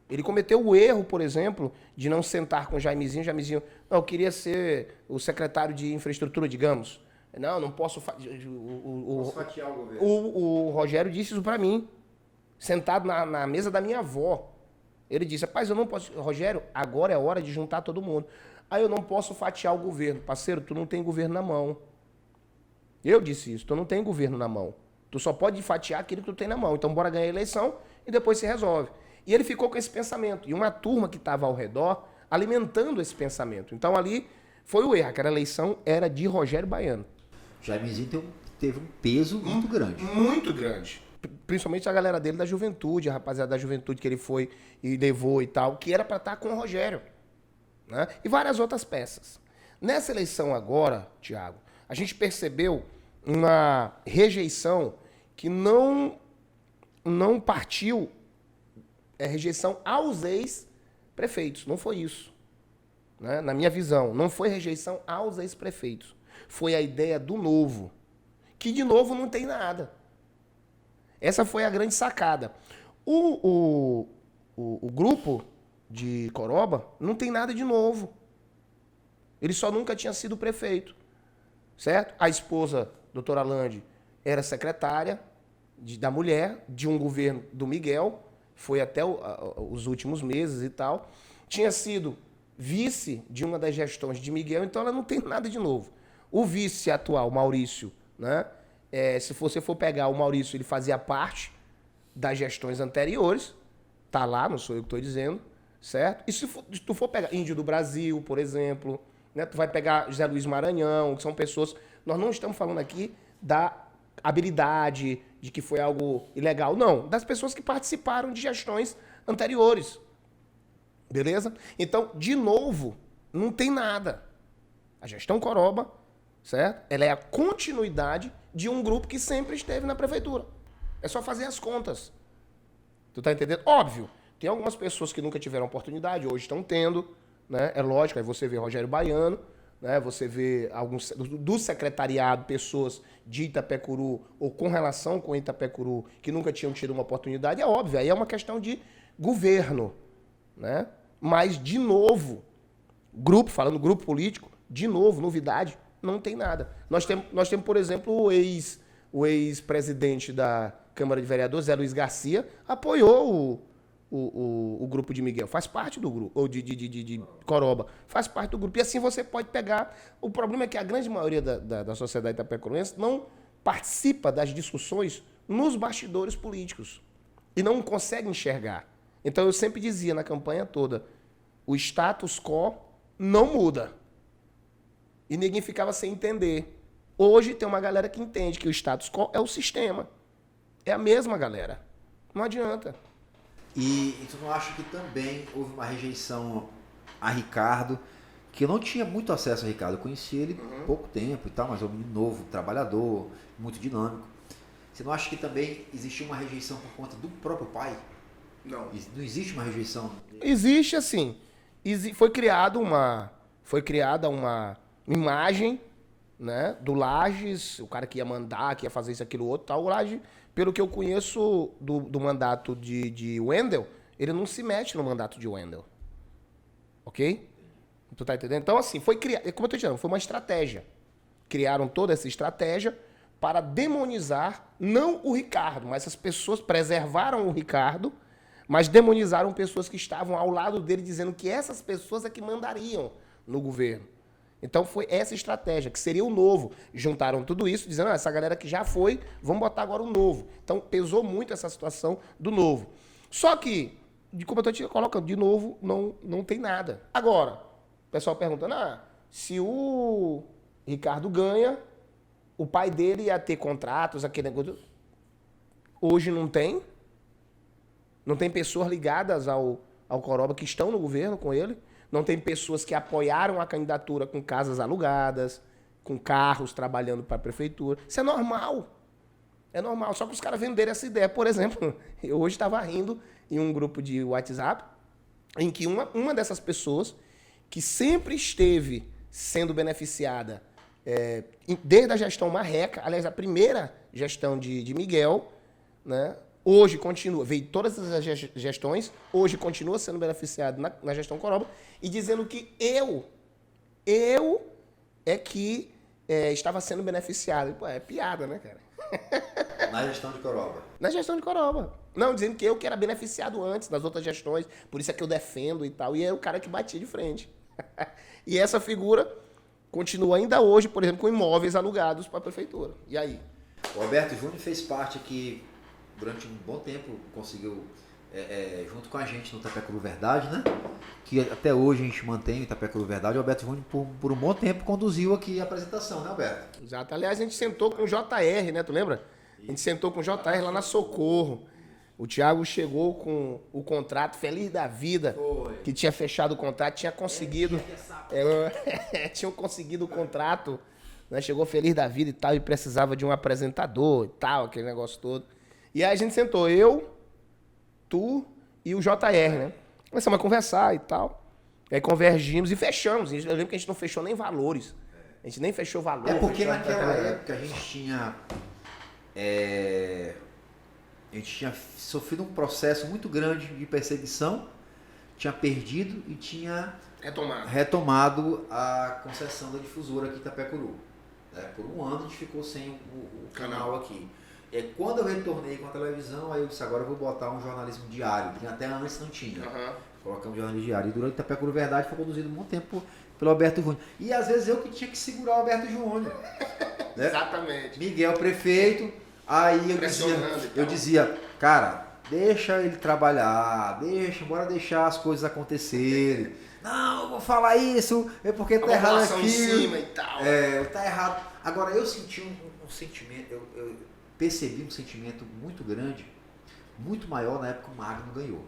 Ele cometeu o erro, por exemplo, de não sentar com o Jaimezinho. Jaimezinho, não, eu queria ser o secretário de infraestrutura, digamos. Não posso... Posso fatiar o governo. O Rogério disse isso para mim, sentado na mesa da minha avó. Ele disse, rapaz, eu não posso... Rogério, agora é hora de juntar todo mundo. Aí eu não posso fatiar o governo. Parceiro, tu não tem governo na mão. Eu disse isso, tu não tem governo na mão. Tu só pode fatiar aquilo que tu tem na mão. Então bora ganhar a eleição e depois se resolve. E ele ficou com esse pensamento. E uma turma que estava ao redor alimentando esse pensamento. Então ali foi o erro. Aquela eleição era de Rogério Baiano. Jaimezinho teve um peso muito grande. Muito grande. Principalmente a galera dele da juventude, a rapaziada da juventude que ele foi e levou e tal, que era para estar com o Rogério. Né? E várias outras peças. Nessa eleição agora, Thiago, a gente percebeu uma rejeição que não partiu, rejeição aos ex-prefeitos. Não foi isso. Né? Na minha visão, não foi rejeição aos ex-prefeitos. Foi a ideia do novo, que de novo não tem nada. Essa foi a grande sacada. O grupo de Coroba não tem nada de novo. Ele só nunca tinha sido prefeito. Certo? A esposa, doutora Lande, era secretária da mulher de um governo do Miguel, foi até os últimos meses e tal. Tinha sido vice de uma das gestões de Miguel, então ela não tem nada de novo. O vice atual, Maurício, né? Se você for pegar o Maurício, ele fazia parte das gestões anteriores, tá lá, não sou eu que estou dizendo, certo? E se tu for pegar Índio do Brasil, por exemplo, né? Tu vai pegar José Luiz Maranhão, que são pessoas... Nós não estamos falando aqui da habilidade, de que foi algo ilegal, não. Das pessoas que participaram de gestões anteriores. Beleza? Então, de novo, não tem nada. A gestão Coroba, certo? Ela é a continuidade de um grupo que sempre esteve na prefeitura. É só fazer as contas. Tu tá entendendo? Óbvio, tem algumas pessoas que nunca tiveram oportunidade, hoje estão tendo, né? É lógico, aí você vê Rogério Baiano, né? Você vê alguns do secretariado, pessoas de Itapecuru ou com relação com Itapecuru que nunca tinham tido uma oportunidade. É óbvio, aí é uma questão de governo, né? Mas, de novo, falando grupo político, de novo, novidade, não tem nada. Nós temos, por exemplo, o ex-presidente da Câmara de Vereadores, Zé Luiz Garcia, apoiou o grupo de Miguel, faz parte do grupo, ou de Coroba, faz parte do grupo. E assim você pode pegar... O problema é que a grande maioria da sociedade itapecuruense não participa das discussões nos bastidores políticos e não consegue enxergar. Então eu sempre dizia na campanha toda, o status quo não muda. E ninguém ficava sem entender. Hoje tem uma galera que entende que o status quo é o sistema. É a mesma galera. Não adianta. E tu não acha que também houve uma rejeição a Ricardo, que eu não tinha muito acesso a Ricardo, eu conheci ele há pouco tempo e tal, mas é um menino novo, trabalhador, muito dinâmico. Você não acha que também existiu uma rejeição por conta do próprio pai? Não. Não existe uma rejeição? Existe, assim. Foi criada uma imagem, né, do Lages, o cara que ia mandar, que ia fazer isso, aquilo, outro, tal. O Lages, pelo que eu conheço do mandato de Wendel, ele não se mete no mandato de Wendel. Ok? Tu tá entendendo? Então, assim, foi criado, como eu tô dizendo, foi uma estratégia. Criaram toda essa estratégia para demonizar, não o Ricardo, mas as pessoas preservaram o Ricardo, mas demonizaram pessoas que estavam ao lado dele, dizendo que essas pessoas é que mandariam no governo. Então foi essa estratégia, que seria o novo. Juntaram tudo isso, dizendo, essa galera que já foi, vamos botar agora o novo. Então pesou muito essa situação do novo. Só que, como eu estou te colocando, de novo, não tem nada. Agora, o pessoal perguntando, se o Ricardo ganha, o pai dele ia ter contratos, aquele negócio. Hoje não tem. Não tem pessoas ligadas ao Coroba que estão no governo com ele. Não tem pessoas que apoiaram a candidatura com casas alugadas, com carros trabalhando para a prefeitura. Isso é normal. É normal. Só que os caras venderam essa ideia. Por exemplo, eu hoje estava rindo em um grupo de WhatsApp em que uma dessas pessoas que sempre esteve sendo beneficiada desde a gestão Marreca, aliás, a primeira gestão de Miguel, né? Hoje continua, veio todas as gestões, hoje continua sendo beneficiado na gestão Coroba, e dizendo que eu é que estava sendo beneficiado. Pô, é piada, né, cara? Na gestão de Coroba. Na gestão de Coroba. Não, dizendo que eu que era beneficiado antes, nas outras gestões, por isso é que eu defendo e tal, e era o cara que batia de frente. E essa figura continua ainda hoje, por exemplo, com imóveis alugados para a prefeitura. E aí? O Alberto Júnior fez parte aqui durante um bom tempo, conseguiu, junto com a gente no Itapecuru Verdade, né? Que até hoje a gente mantém o Itapecuru Verdade. O Alberto Júnior, por um bom tempo, conduziu aqui a apresentação, né, Alberto? Exato. Aliás, a gente sentou com o JR, né? Tu lembra? A gente sentou com o JR lá na Socorro. O Thiago chegou com o contrato, feliz da vida, que tinha fechado o contrato, tinha conseguido... tinham conseguido o contrato, né? Chegou feliz da vida e tal, e precisava de um apresentador e tal, aquele negócio todo. E aí a gente sentou, eu, tu e o JR, né? Começamos a conversar e tal. Aí convergimos e fechamos. Eu lembro que a gente não fechou nem valores. A gente nem fechou valores. É porque naquela época a gente tinha sofrido um processo muito grande de perseguição, tinha perdido e tinha retomado a concessão da difusora aqui em Itapecuru. Por um ano a gente ficou sem o canal aqui. Quando eu retornei com a televisão, aí eu disse, agora eu vou botar um jornalismo diário, que até antes não tinha. Colocamos jornalismo diário. E durante o Itapecuru Verdade foi conduzido um bom tempo pelo Alberto Júnior. E às vezes eu que tinha que segurar o Alberto Júnior. Né? Exatamente. Miguel, prefeito, aí eu dizia, cara, deixa ele trabalhar, bora deixar as coisas acontecerem. Não, eu vou falar isso, porque tá errado aqui. Em cima e tal. Tá errado. Agora, eu senti um sentimento, eu percebi um sentimento muito grande, muito maior na época que o Magno ganhou.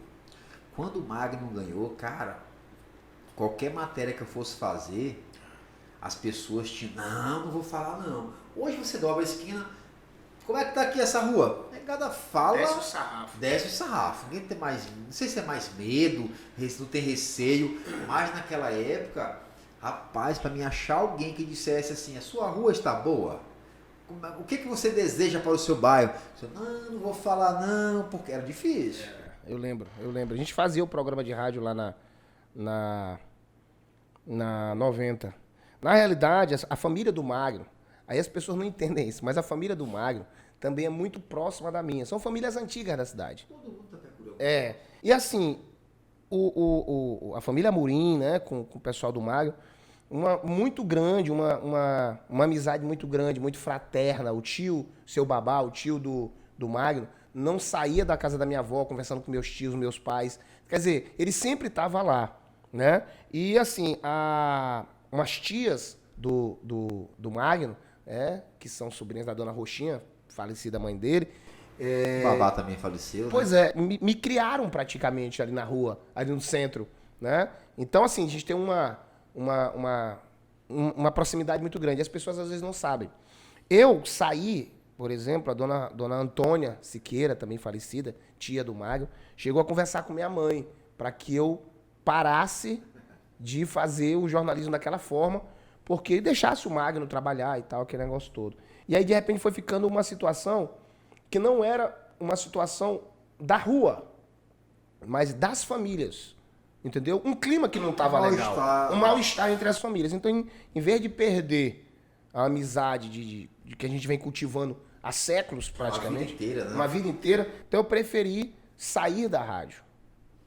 Quando o Magno ganhou, cara, qualquer matéria que eu fosse fazer, as pessoas tinham, não vou falar não. Hoje você dobra a esquina, como é que tá aqui essa rua? Negada fala, desce o sarrafo. Ninguém tem mais, não sei se é mais medo, não tem receio, mas naquela época, rapaz, para mim achar alguém que dissesse assim, a sua rua está boa? O que você deseja para o seu bairro? Não vou falar não, porque era difícil. Eu lembro. A gente fazia o programa de rádio lá na 90. Na realidade, a família do Magno, aí as pessoas não entendem isso, mas a família do Magno também é muito próxima da minha. São famílias antigas da cidade. Todo mundo tá curioso. E assim, a família Amorim, né, com o pessoal do Magno, muito grande, uma amizade muito grande, muito fraterna. O tio, seu babá, o tio do Magno, não saía da casa da minha avó conversando com meus tios, meus pais. Quer dizer, ele sempre estava lá, né? E assim, umas tias do Magno, que são sobrinhas da dona Roxinha, falecida mãe dele. O babá também faleceu. Pois né? Me criaram praticamente ali na rua, ali no centro, né? Então, assim, a gente tem uma proximidade muito grande. As pessoas às vezes não sabem. Eu saí, por exemplo, a dona Antônia Siqueira, também falecida, tia do Magno, chegou a conversar com minha mãe para que eu parasse de fazer o jornalismo daquela forma, porque deixasse o Magno trabalhar e tal, aquele negócio todo. E aí, de repente, foi ficando uma situação que não era uma situação da rua, mas das famílias. Entendeu? Um clima que não estava legal. Um mal-estar entre as famílias. Então, em vez de perder a amizade de que a gente vem cultivando há séculos, praticamente. Uma vida inteira, né? Uma vida inteira. Então, eu preferi sair da rádio.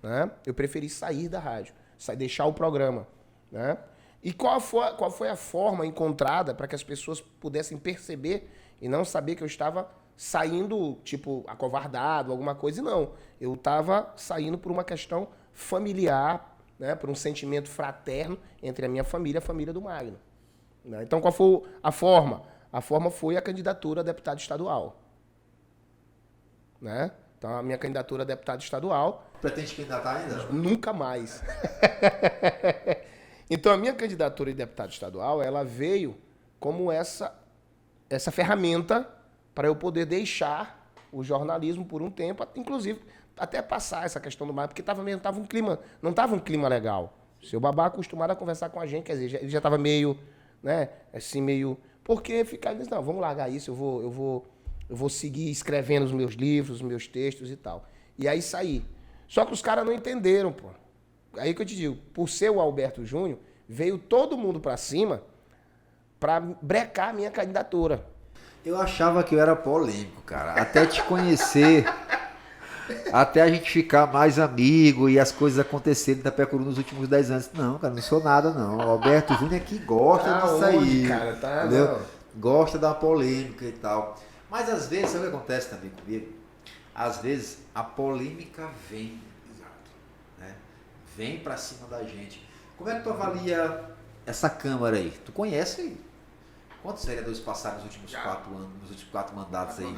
Né? Eu preferi sair da rádio. Deixar o programa. Né? E qual foi a forma encontrada para que as pessoas pudessem perceber e não saber que eu estava saindo, tipo, acovardado, alguma coisa? E não. Eu estava saindo por uma questão familiar, né, por um sentimento fraterno entre a minha família e a família do Magno. Né? Então, qual foi a forma? A forma foi a candidatura a deputado estadual. Né? Então, a minha candidatura a deputado estadual... Pretende candidatar ainda? Nunca mais. Então, a minha candidatura a deputado estadual, ela veio como essa ferramenta para eu poder deixar o jornalismo por um tempo, inclusive até passar essa questão do mar, porque não estava um clima legal. O seu Babá acostumado a conversar com a gente, quer dizer, ele já estava meio, né, assim, meio... Porque ficar, não, vamos largar isso, eu vou seguir escrevendo os meus livros, os meus textos e tal. E aí saí. Só que os caras não entenderam, pô. Aí que eu te digo, por ser o Alberto Júnior, veio todo mundo pra cima pra brecar a minha candidatura. Eu achava que eu era polêmico, cara. Até te conhecer, até a gente ficar mais amigo e as coisas acontecerem da Itapecuru nos últimos 10 anos. Não, cara, não sou nada, não. O Alberto Júnior é que gosta disso aí. Cara, tá, entendeu? Não. Gosta da polêmica e tal. Mas às vezes, sabe o que acontece também comigo? Às vezes a polêmica vem. Né? Vem pra cima da gente. Como é que tu avalia essa Câmara aí? Tu conhece quantos vereadores passaram nos últimos 4 anos, nos últimos 4 mandatos aí?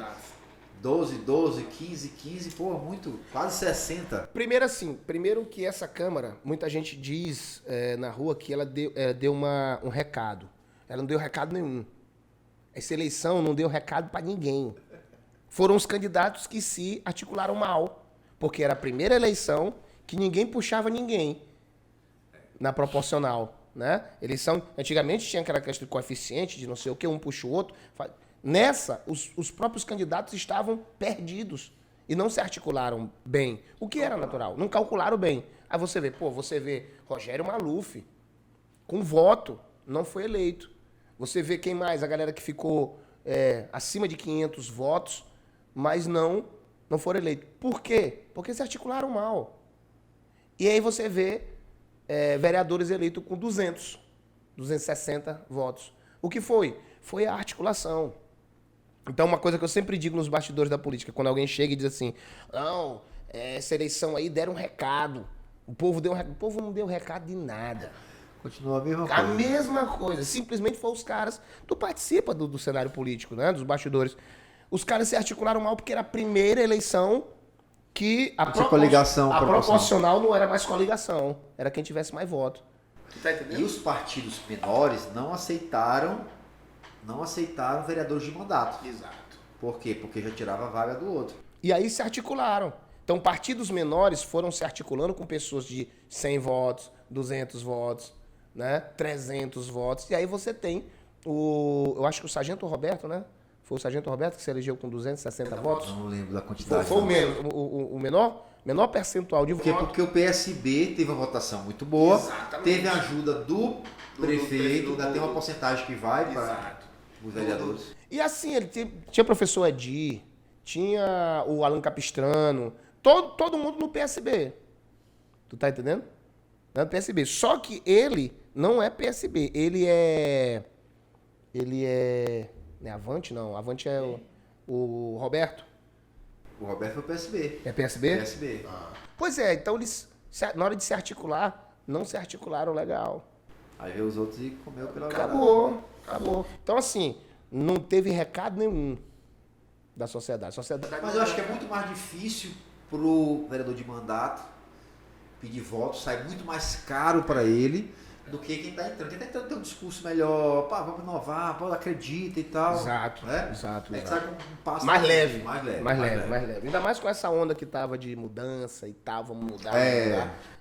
12, 15, pô, muito, quase 60. Primeiro que essa Câmara, muita gente diz na rua que ela deu um recado. Ela não deu recado nenhum. Essa eleição não deu recado para ninguém. Foram os candidatos que se articularam mal, porque era a primeira eleição que ninguém puxava ninguém na proporcional, né? Eleição, antigamente tinha aquela questão de coeficiente, de não sei o que, um puxa o outro. Nessa, os próprios candidatos estavam perdidos e não se articularam bem, o que era natural, não calcularam bem. Aí você vê Rogério Maluf, com voto, não foi eleito. Você vê quem mais? A galera que ficou acima de 500 votos, mas não foram eleitos. Por quê? Porque se articularam mal. E aí você vê vereadores eleitos com 260 votos. O que foi? Foi a articulação. Então, uma coisa que eu sempre digo nos bastidores da política, quando alguém chega e diz assim, não, essa eleição aí deram um recado. O povo não deu recado de nada. Continua a mesma coisa. A mesma coisa. Simplesmente foram os caras. Tu participa do cenário político, né? Dos bastidores. Os caras se articularam mal porque era a primeira eleição que a proporcional não era mais coligação. Era quem tivesse mais voto. Tu tá entendendo? E os partidos menores não aceitaram vereadores de mandato. Exato. Por quê? Porque já tirava a vaga do outro. E aí se articularam. Então, partidos menores foram se articulando com pessoas de 100 votos, 200 votos, né? 300 votos. E aí você tem eu acho que o Sargento Roberto, né? Foi o Sargento Roberto que se elegeu com 260 votos? Não lembro da quantidade. Foi o menor percentual de votos. Porque o PSB teve uma votação muito boa. Exatamente. Teve a ajuda do prefeito, ainda tem uma porcentagem que vai para os vereadores. E assim, ele tinha o professor Edir, tinha o Alan Capistrano, todo mundo no PSB. Tu tá entendendo? Não é PSB. Só que ele não é PSB. Ele é... Não é Avante, não. Avante é o Roberto. O Roberto foi PSB. É PSB? PSB. Pois é, então eles, na hora de se articular, não se articularam legal. Aí veio os outros e comeu pela Acabou. Então, assim, não teve recado nenhum da sociedade. Mas eu acho que é muito mais difícil pro vereador de mandato pedir voto, sai muito mais caro para ele do que quem está entrando. Quem está entrando tem um discurso melhor, pá, vamos inovar, pô, acredita e tal. Exato, né? exato. Sai com um passo mais leve. Mais leve. Ainda mais com essa onda que tava de mudança e tal, vamos mudar.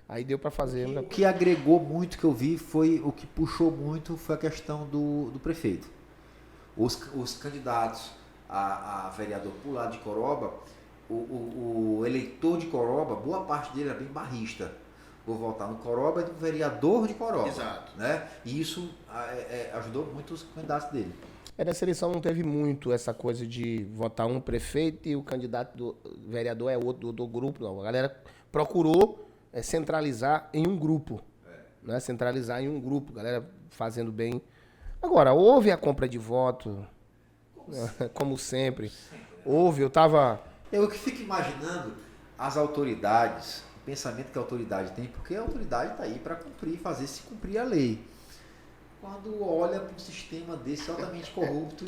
Aí deu para fazer. O que agregou muito que eu vi foi, o que puxou muito foi a questão do prefeito. Os candidatos a vereador por lá de Coroba, o eleitor de Coroba, boa parte dele era bem barrista. Vou votar no Coroba e do vereador de Coroba. Exato. Né? E isso ajudou muito os candidatos dele. Nessa eleição não teve muito essa coisa de votar um prefeito e o candidato do vereador é outro do grupo, não. A galera procurou centralizar em um grupo. né? Centralizar em um grupo, galera fazendo bem. Agora, houve a compra de voto, como sempre. Houve, Eu que fico imaginando as autoridades, o pensamento que a autoridade tem, porque a autoridade está aí para cumprir, fazer se cumprir a lei. Quando olha para um sistema desse altamente corrupto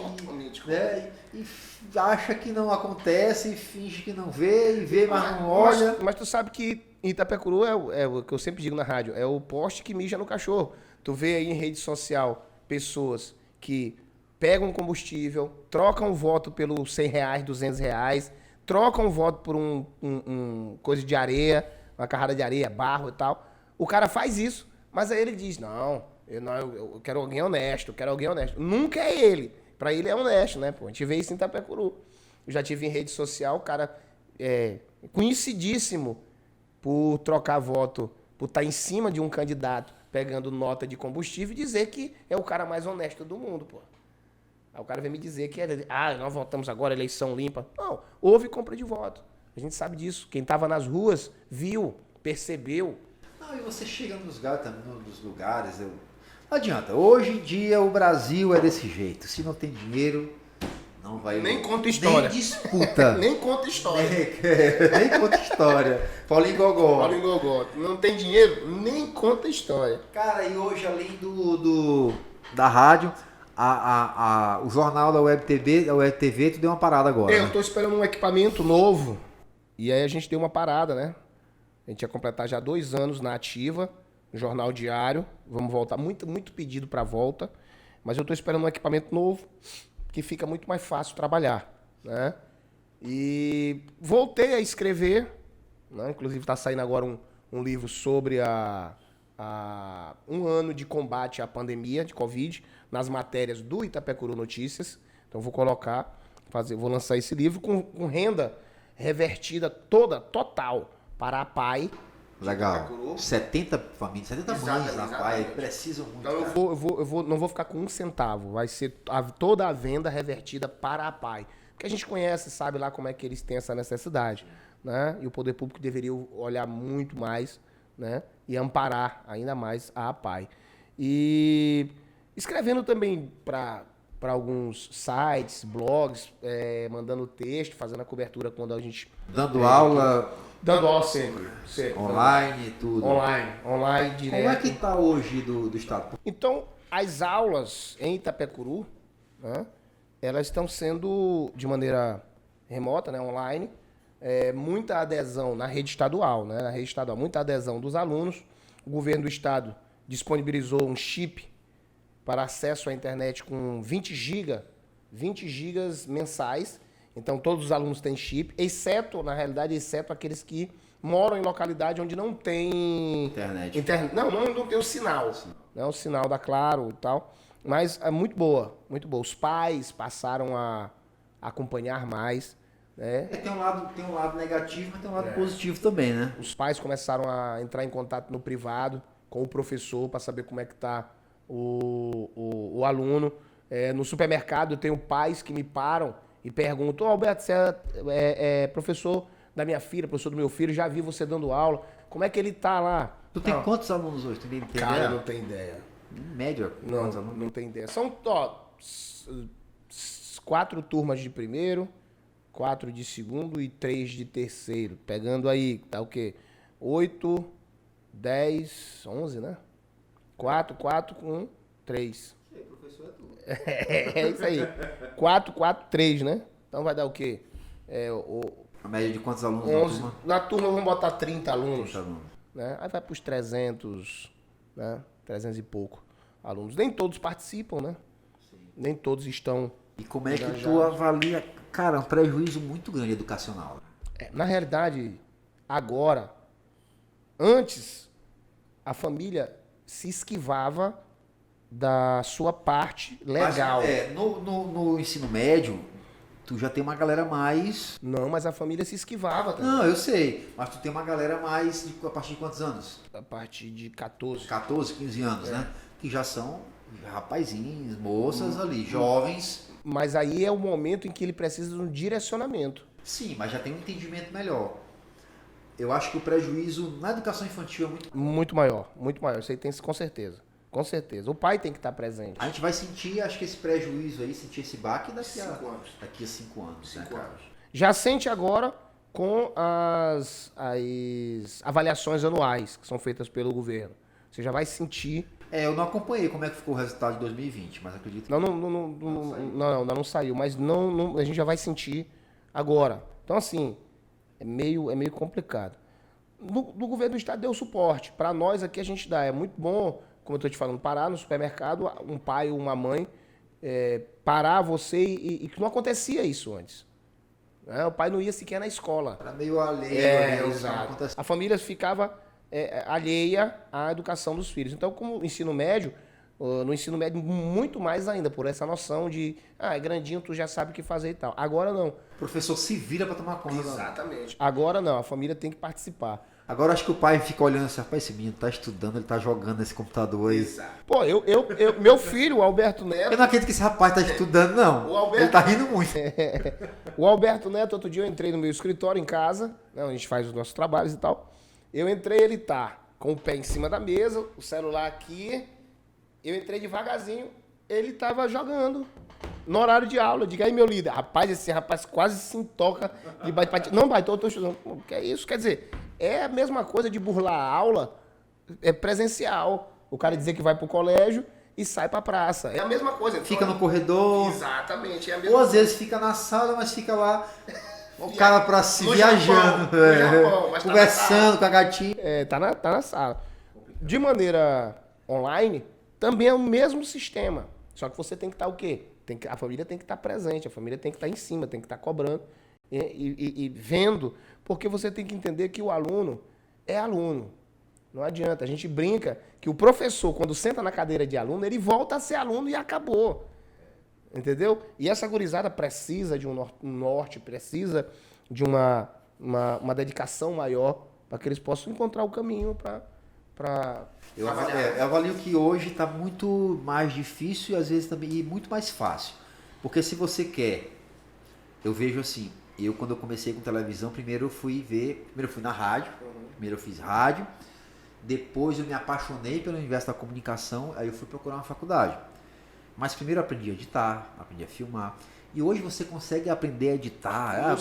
e acha que não acontece, e finge que não vê, e vê, mas não olha. Mas tu sabe que Itapecuru é o que eu sempre digo na rádio, é o poste que mija no cachorro. Tu vê aí em rede social pessoas que pegam combustível, trocam o voto pelos R$100, R$200, trocam o voto por um coisa de areia, uma carrada de areia, barro e tal. O cara faz isso, mas aí ele diz, não, eu quero alguém honesto, Nunca é ele. Pra ele é honesto, né? Pô, a gente vê isso em Itapecuru. Eu já tive em rede social, o cara conhecidíssimo por trocar voto, por estar em cima de um candidato, pegando nota de combustível e dizer que é o cara mais honesto do mundo, pô. Aí o cara vem me dizer que nós votamos agora, eleição limpa. Não, houve compra de voto. A gente sabe disso. Quem estava nas ruas viu, percebeu. Não, e você chega nos lugares, não adianta. Hoje em dia o Brasil é desse jeito. Se não tem dinheiro, não vai... Nem conta história. Nem disputa. Nem conta história. Nem conta história. Paulinho Gogó. Não tem dinheiro, nem conta história. Cara, e hoje além da rádio... o jornal da Web TV, tu deu uma parada agora. Eu tô esperando um equipamento novo. E aí a gente deu uma parada, né? A gente ia completar já 2 anos na ativa, jornal diário. Vamos voltar. Muito, muito pedido pra volta. Mas eu tô esperando um equipamento novo, que fica muito mais fácil trabalhar, né? E voltei a escrever, né? Inclusive tá saindo agora um livro sobre um ano de combate à pandemia de Covid, nas matérias do Itapecuru Notícias. Então vou vou lançar esse livro com renda revertida total para a PAI. Legal. 70 famílias, 70 mães na PAI precisam muito. Então eu não vou ficar com 1 centavo, vai ser toda a venda revertida para a PAI. Porque a gente conhece, sabe lá como é que eles têm essa necessidade, né? E o poder público deveria olhar muito mais, né? E amparar ainda mais a PAI. E escrevendo também para alguns sites, blogs, mandando texto, fazendo a cobertura quando a gente... Dando aula sempre. Online e tudo. Online, direto. Como é que está hoje do estado? Então, as aulas em Itapecuru, né, elas estão sendo de maneira remota, né, online. Muita adesão na rede estadual, né? Na rede estadual, muita adesão dos alunos. O governo do estado disponibilizou um chip para acesso à internet com 20 gigas mensais. Então, todos os alunos têm chip, exceto aqueles que moram em localidade onde não tem... Internet. Não tem o sinal. Né? O sinal da Claro e tal. Mas é muito boa, muito boa. Os pais passaram a acompanhar mais. Né? Tem um lado negativo, mas tem um lado positivo também, né? Os pais começaram a entrar em contato no privado com o professor para saber como é que está o aluno. No supermercado eu tenho pais que me param e perguntam: Alberto, você é professor da minha filha, professor do meu filho, já vi você dando aula, como é que ele tá lá? Tu tem quantos alunos hoje? Tu tem Cara, eu não tenho ideia. Em média, quantos alunos? Não tenho ideia. São 4 turmas de primeiro, 4 de segundo e 3 de terceiro. Pegando aí, tá o quê? 8, 10, 11, né? 4 com 3. E aí, professor, é tudo. É isso aí. 4, 3, né? Então vai dar o quê? A média de quantos alunos 11, na turma? Na turma vamos botar 30 alunos. 30 alunos. Né? Aí vai para os 300, né? 300 e pouco alunos. Nem todos participam, né? Sim. Nem todos estão... E como é que tu avalia? Cara, um prejuízo muito grande educacional. Na realidade, agora, antes, a família se esquivava da sua parte legal. Mas, no ensino médio, tu já tem uma galera mais... Não, mas a família se esquivava também. Não, eu sei. Mas tu tem uma galera mais a partir de quantos anos? A partir de 14. 14, 15 anos, né? Que já são rapazinhos, moças ali, jovens. Mas aí é o momento em que ele precisa de um direcionamento. Sim, mas já tem um entendimento melhor. eu acho que o prejuízo na educação infantil é muito... Muito maior. Isso aí tem com certeza. Com certeza. O pai tem que estar presente. A gente vai sentir, acho que esse prejuízo aí, sentir esse baque Daqui a 5 anos, né, cara? Já sente agora com as avaliações anuais que são feitas pelo governo. Você já vai sentir... Eu não acompanhei como é que ficou o resultado de 2020, mas acredito que... Não saiu, mas a gente já vai sentir agora. Então, assim, é meio complicado. No governo do estado deu suporte. Para nós aqui a gente dá. É muito bom, como eu estou te falando, parar no supermercado, um pai ou uma mãe, parar você e que não acontecia isso antes. O pai não ia sequer na escola. Era meio alheio. Exato. A família ficava alheia à educação dos filhos. Então, como ensino médio, no ensino médio muito mais ainda, por essa noção de, é grandinho, tu já sabe o que fazer e tal. Agora não. O professor se vira para tomar conta. Exatamente. Agora não, a família tem que participar. Agora acho que o pai fica olhando assim, rapaz, esse menino tá estudando, ele tá jogando nesse computador aí. Exato. Pô, meu filho, o Alberto Neto... Eu não acredito que esse rapaz tá estudando, não. Ele tá rindo muito. O Alberto Neto, outro dia eu entrei no meu escritório em casa, né, onde a gente faz os nossos trabalhos e tal. Eu entrei, ele tá com o pé em cima da mesa, o celular aqui. Eu entrei devagarzinho, ele tava jogando no horário de aula. Eu digo, aí meu líder, rapaz, esse rapaz quase se intoca de bate. Não, eu tô estudando. O que é isso? Quer dizer, é a mesma coisa de burlar a aula presencial. O cara dizer que vai pro colégio e sai pra praça. É a mesma coisa. Fica no corredor. Exatamente. Ou às vezes fica na sala, mas fica lá... O cara pra se viajando, Japão, conversando com a gatinha. Tá na sala. De maneira online, também é o mesmo sistema. Só que você tem que estar o quê? A família tem que estar presente, a família tem que estar em cima, tem que estar cobrando e vendo, porque você tem que entender que o aluno é aluno. Não adianta. A gente brinca que o professor, quando senta na cadeira de aluno, ele volta a ser aluno e acabou. Entendeu? E essa gurizada precisa de um norte, precisa de uma dedicação maior para que eles possam encontrar o caminho para eu avalio que hoje está muito mais difícil e às vezes também muito mais fácil. Porque se você quer, eu vejo assim, quando eu comecei com televisão, primeiro eu fui na rádio, primeiro eu fiz rádio, depois eu me apaixonei pelo universo da comunicação, aí eu fui procurar uma faculdade. Mas primeiro eu aprendi a editar, aprendi a filmar. E hoje você consegue aprender a editar.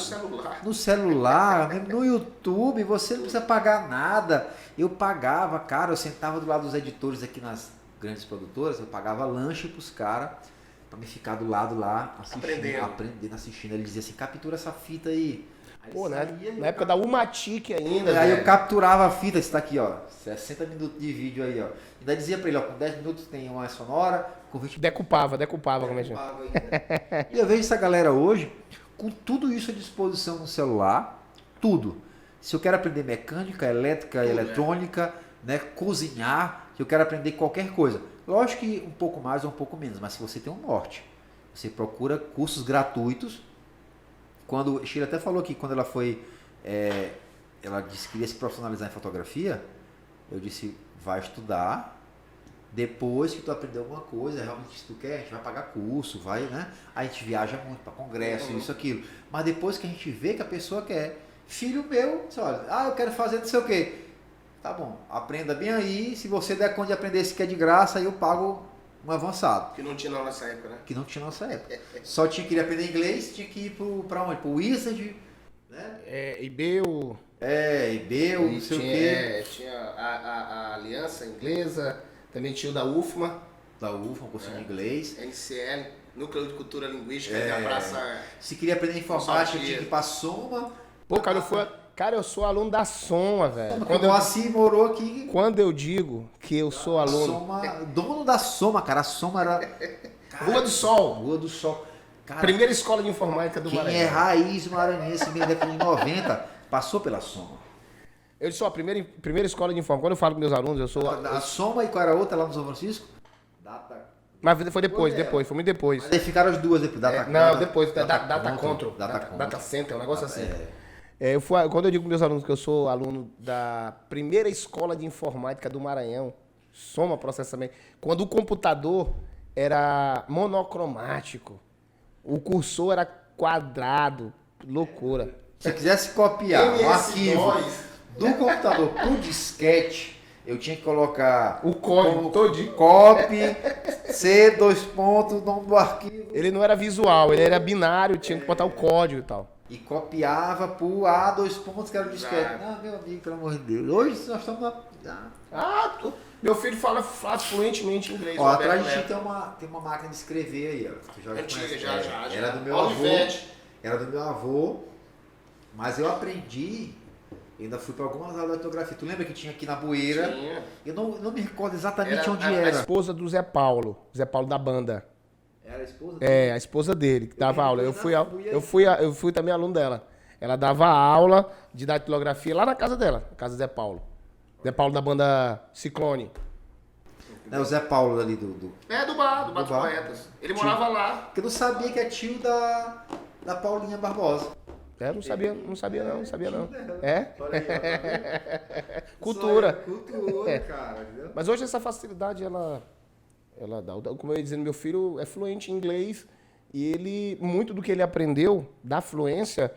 No celular, no YouTube, você não precisa pagar nada. Eu pagava, cara, eu sentava do lado dos editores aqui nas grandes produtoras, eu pagava lanche pros caras, pra me ficar do lado lá, assistindo. Ele dizia assim, captura essa fita aí. Pô, né? Na época da Umatic ainda. Aí eu capturava a fita, isso tá aqui, ó, 60 minutos de vídeo aí, ó. Ainda dizia pra ele, ó, com 10 minutos tem uma sonora, com 20... Decupava como é que E eu vejo essa galera hoje, com tudo isso à disposição no celular, tudo. Se eu quero aprender mecânica, elétrica, eletrônica, né, cozinhar, se eu quero aprender qualquer coisa. Lógico que um pouco mais ou um pouco menos, mas se você tem um norte, você procura cursos gratuitos. Quando a Sheila até falou que quando ela foi, ela disse que queria se profissionalizar em fotografia, eu disse, vai estudar, depois que tu aprender alguma coisa, realmente se tu quer, a gente vai pagar curso, vai, né? A gente viaja muito para congresso, isso, aquilo. Mas depois que a gente vê que a pessoa quer, filho meu, você olha, eu quero fazer não sei o quê. Tá bom, aprenda bem aí, se você der conta de aprender esse que é de graça, aí eu pago um avançado. Que não tinha na nossa época, né? Que não tinha na nossa época. Só tinha que ir aprender inglês, tinha que ir pra onde? Pro Wizard, né? IBEU. IBEU, não sei o quê. Tinha a Aliança Inglesa, também tinha o da UFMA. Da UFMA, um cursinho de inglês. NCL, Núcleo de Cultura Linguística, da Praça... Se queria aprender informática, tinha que ir pra Soma. Pô, cara, eu sou aluno da Soma, velho. Quando o Moacir morou aqui... Quando eu digo que eu sou aluno... Soma, dono da Soma, cara. A Soma era... Cara, Rua do Sol. Rua do Sol. Cara, primeira escola de informática do Maranhão. Quem é raiz maranhense, meio década de 90, passou pela Soma. Eu sou a primeira escola de informática. Quando eu falo com meus alunos, eu sou... A Soma e qual era a outra lá no São Francisco? Mas foi depois, foi muito depois. Mas aí ficaram as duas depois. Depois. Data Control. Data Center, um negócio assim. Quando eu digo para meus alunos que eu sou aluno da primeira escola de informática do Maranhão, Soma Processamento, quando o computador era monocromático, o cursor era quadrado, loucura. Se quisesse copiar um arquivo Do computador pro disquete, eu tinha que colocar O código todinho. copy, C, 2 pontos, nome do arquivo. Ele não era visual, ele era binário, tinha que botar o código e tal. E copiava pro A, 2 pontos, que era o disquete. Exato. Não, meu amigo, pelo amor de Deus. Hoje nós estamos na... Meu filho fala fluentemente inglês. Ó, atrás de Roberto ti Neto. tem uma máquina de escrever aí, ó. Tu já Antiga, conhece. já. Era do meu Olivetti. avô. Era do meu avô. Mas eu aprendi, ainda fui para algumas aulas de ortografia. Tu lembra que tinha aqui na Bueira? Tinha. Eu não me recordo exatamente onde A era. esposa do Zé Paulo da banda. Era a esposa? É, a esposa dele, que dava aula. Eu Eu fui também aluno dela. Ela dava aula de datilografia lá na casa dela, na casa do Zé Paulo. Zé Paulo da banda Ciclone. É o Zé Paulo ali do... É, do bar dos bar. poetas. Ele morava lá. Porque eu não sabia que é tio da Paulinha Barbosa. É, não sabia não. É? Olha aí, ó, tá Cultura. Cultura, cara. Entendeu? Mas hoje essa facilidade, ela dá. Como eu ia dizendo, meu filho é fluente em inglês e ele, muito do que ele aprendeu da fluência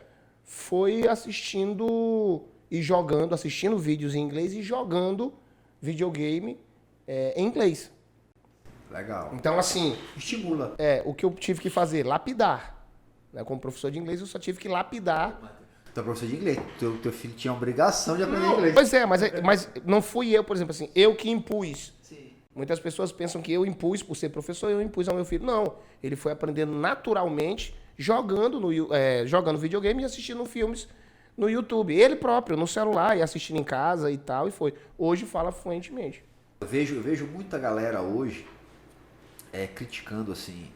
foi assistindo vídeos em inglês e jogando videogame em inglês. Legal. Então, assim, Estimula. o que eu tive que fazer? Lapidar. Né? Como professor de inglês, eu só tive que lapidar. Tu é professor de inglês. Teu filho tinha a obrigação de aprender inglês. Pois é, mas não fui eu, por exemplo, assim, eu que impus. Sim. Muitas pessoas pensam que eu impus, por ser professor, eu impus ao meu filho. Não, ele foi aprendendo naturalmente, jogando videogame e assistindo filmes no YouTube. Ele próprio, no celular, e assistindo em casa e tal, e foi. Hoje fala fluentemente. Eu vejo muita galera hoje criticando, assim,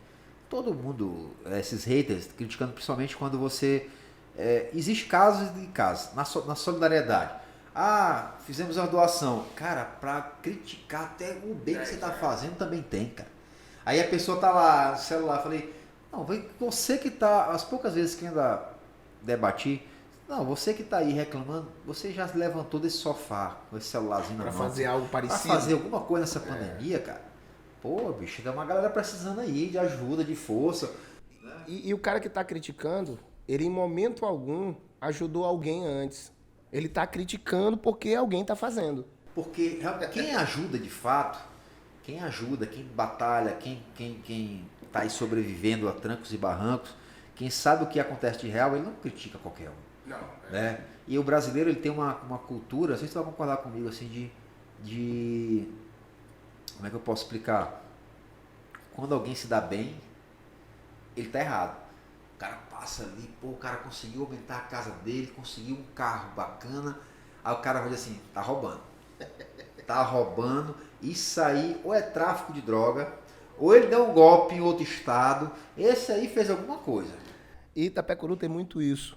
todo mundo, esses haters, criticando principalmente quando você... existe casos e casos, na solidariedade. Ah, fizemos uma doação. Cara, pra criticar até o bem que você tá fazendo também tem, cara. Aí a pessoa tá lá no celular, falei, não, você que tá, as poucas vezes que ainda debati, não, você que tá aí reclamando, você já levantou desse sofá com esse celularzinho na Pra mão. fazer algo Pra parecido. fazer alguma coisa nessa pandemia, cara. Pô, bicho, tem uma galera precisando aí de ajuda, de força. E o cara que tá criticando, ele em momento algum ajudou alguém antes. Ele tá criticando porque alguém tá fazendo. Porque quem ajuda de fato, quem ajuda, quem batalha, quem tá aí sobrevivendo a trancos e barrancos, quem sabe o que acontece de real, ele não critica qualquer um. Não. Né? E o brasileiro, ele tem uma cultura, não sei se você vai concordar comigo, assim, de... Como é que eu posso explicar? Quando alguém se dá bem, ele tá errado. O cara passa ali, pô, o cara conseguiu aumentar a casa dele, conseguiu um carro bacana, aí o cara vai dizer assim, tá roubando. Tá roubando, isso aí ou é tráfico de droga, ou ele deu um golpe em outro estado, esse aí fez alguma coisa. E Itapecuru tem muito isso.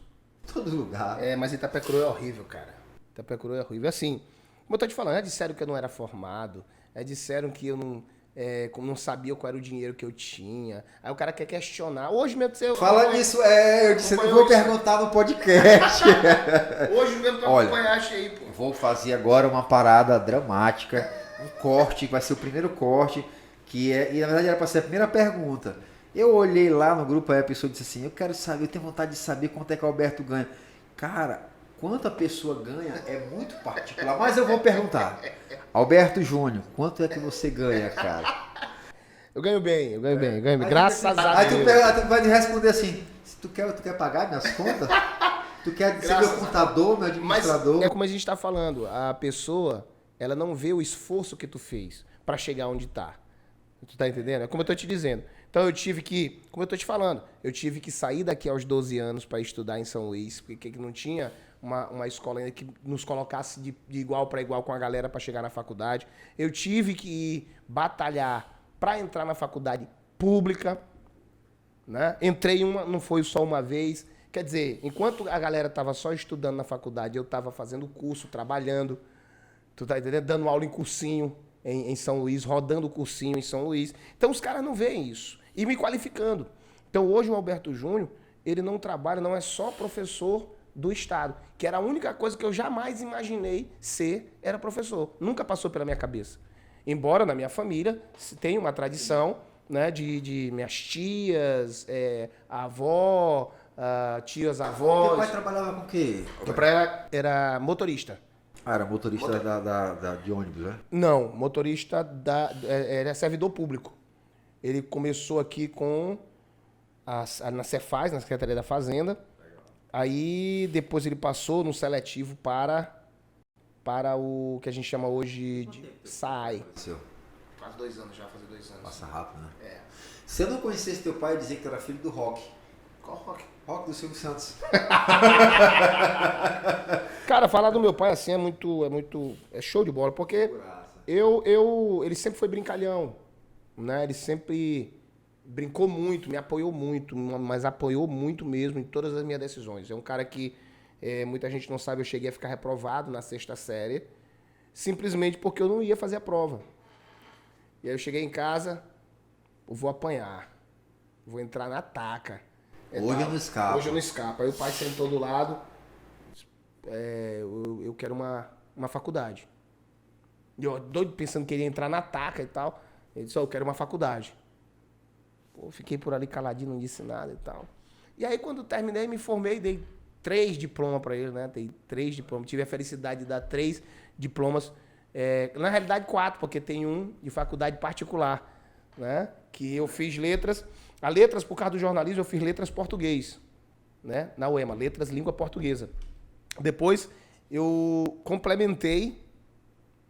Todo lugar. Mas Itapecuru é horrível, cara. Itapecuru é horrível. Assim, como eu tô te falando, disseram que eu não era formado, disseram que eu não sabia qual era o dinheiro que eu tinha. Aí o cara quer questionar. Hoje mesmo você... Fala nisso, eu disse que eu vou perguntar no podcast. Hoje mesmo tu acompanhaste aí, pô. Vou fazer agora uma parada dramática, um corte, que vai ser o primeiro corte, e na verdade era para ser a primeira pergunta. Eu olhei lá no grupo, aí a pessoa disse assim, eu tenho vontade de saber quanto é que o Alberto ganha. Cara, quanto a pessoa ganha é muito particular, mas eu vou perguntar. Alberto Júnior, quanto é que você ganha, cara? Eu ganho bem. Graças a Deus. Aí tu vai responder assim, tu quer pagar minhas contas? Tu quer ser meu contador, meu administrador? Mas é como a gente está falando, a pessoa, ela não vê o esforço que tu fez para chegar onde tá. Tu tá entendendo? É como eu tô te dizendo. Então eu tive que, como eu tô te falando, eu tive que sair daqui aos 12 anos para estudar em São Luís, porque não tinha uma escola ainda que nos colocasse de igual para igual com a galera para chegar na faculdade. Eu tive que ir batalhar para entrar na faculdade pública, né? Entrei não foi só uma vez. Quer dizer, enquanto a galera tava só estudando na faculdade, eu tava fazendo curso, trabalhando, tu tá entendendo? Dando aula em cursinho em São Luís, rodando cursinho em São Luís. Então os caras não veem isso. E me qualificando. Então hoje o Alberto Júnior, ele não trabalha, não é só professor do Estado, que era a única coisa que eu jamais imaginei ser, era professor. Nunca passou pela minha cabeça. Embora na minha família tenha uma tradição, né, de minhas tias, a avó, tias avós. Teu pai trabalhava com o quê? Meu pai era motorista. Ah, era motorista de ônibus, né? Não, motorista era servidor público. Ele começou aqui na Cefaz, na Secretaria da Fazenda. Aí depois ele passou no seletivo para o que a gente chama hoje de SAI. Faz 2 anos já, fazer 2 anos. Passa rápido, né? É. Se eu não conhecesse teu pai, dizia que tu era filho do Rock. Qual Rock? Rock do Silvio Santos. Cara, falar do meu pai assim é show de bola, porque ele sempre foi brincalhão, né? Ele sempre brincou muito, me apoiou muito, mas apoiou muito mesmo em todas as minhas decisões. É um cara que muita gente não sabe, eu cheguei a ficar reprovado na 6ª série, simplesmente porque eu não ia fazer a prova. E aí eu cheguei em casa, eu vou apanhar, vou entrar na taca. Hoje eu não escapo. Hoje eu não escapo. Aí o pai sentou do lado, eu quero uma faculdade. E eu doido pensando que ele ia entrar na taca e tal. Ele disse, eu quero uma faculdade. Pô, fiquei por ali caladinho, não disse nada e tal. E aí quando terminei, me formei, dei 3 diplomas para ele, né? Dei 3 diplomas. Tive a felicidade de dar 3 diplomas. Na realidade 4, porque tem um de faculdade particular, né? Que eu fiz letras. A letras, por causa do jornalismo, eu fiz letras português, né? Na UEMA, letras língua portuguesa. Depois eu complementei,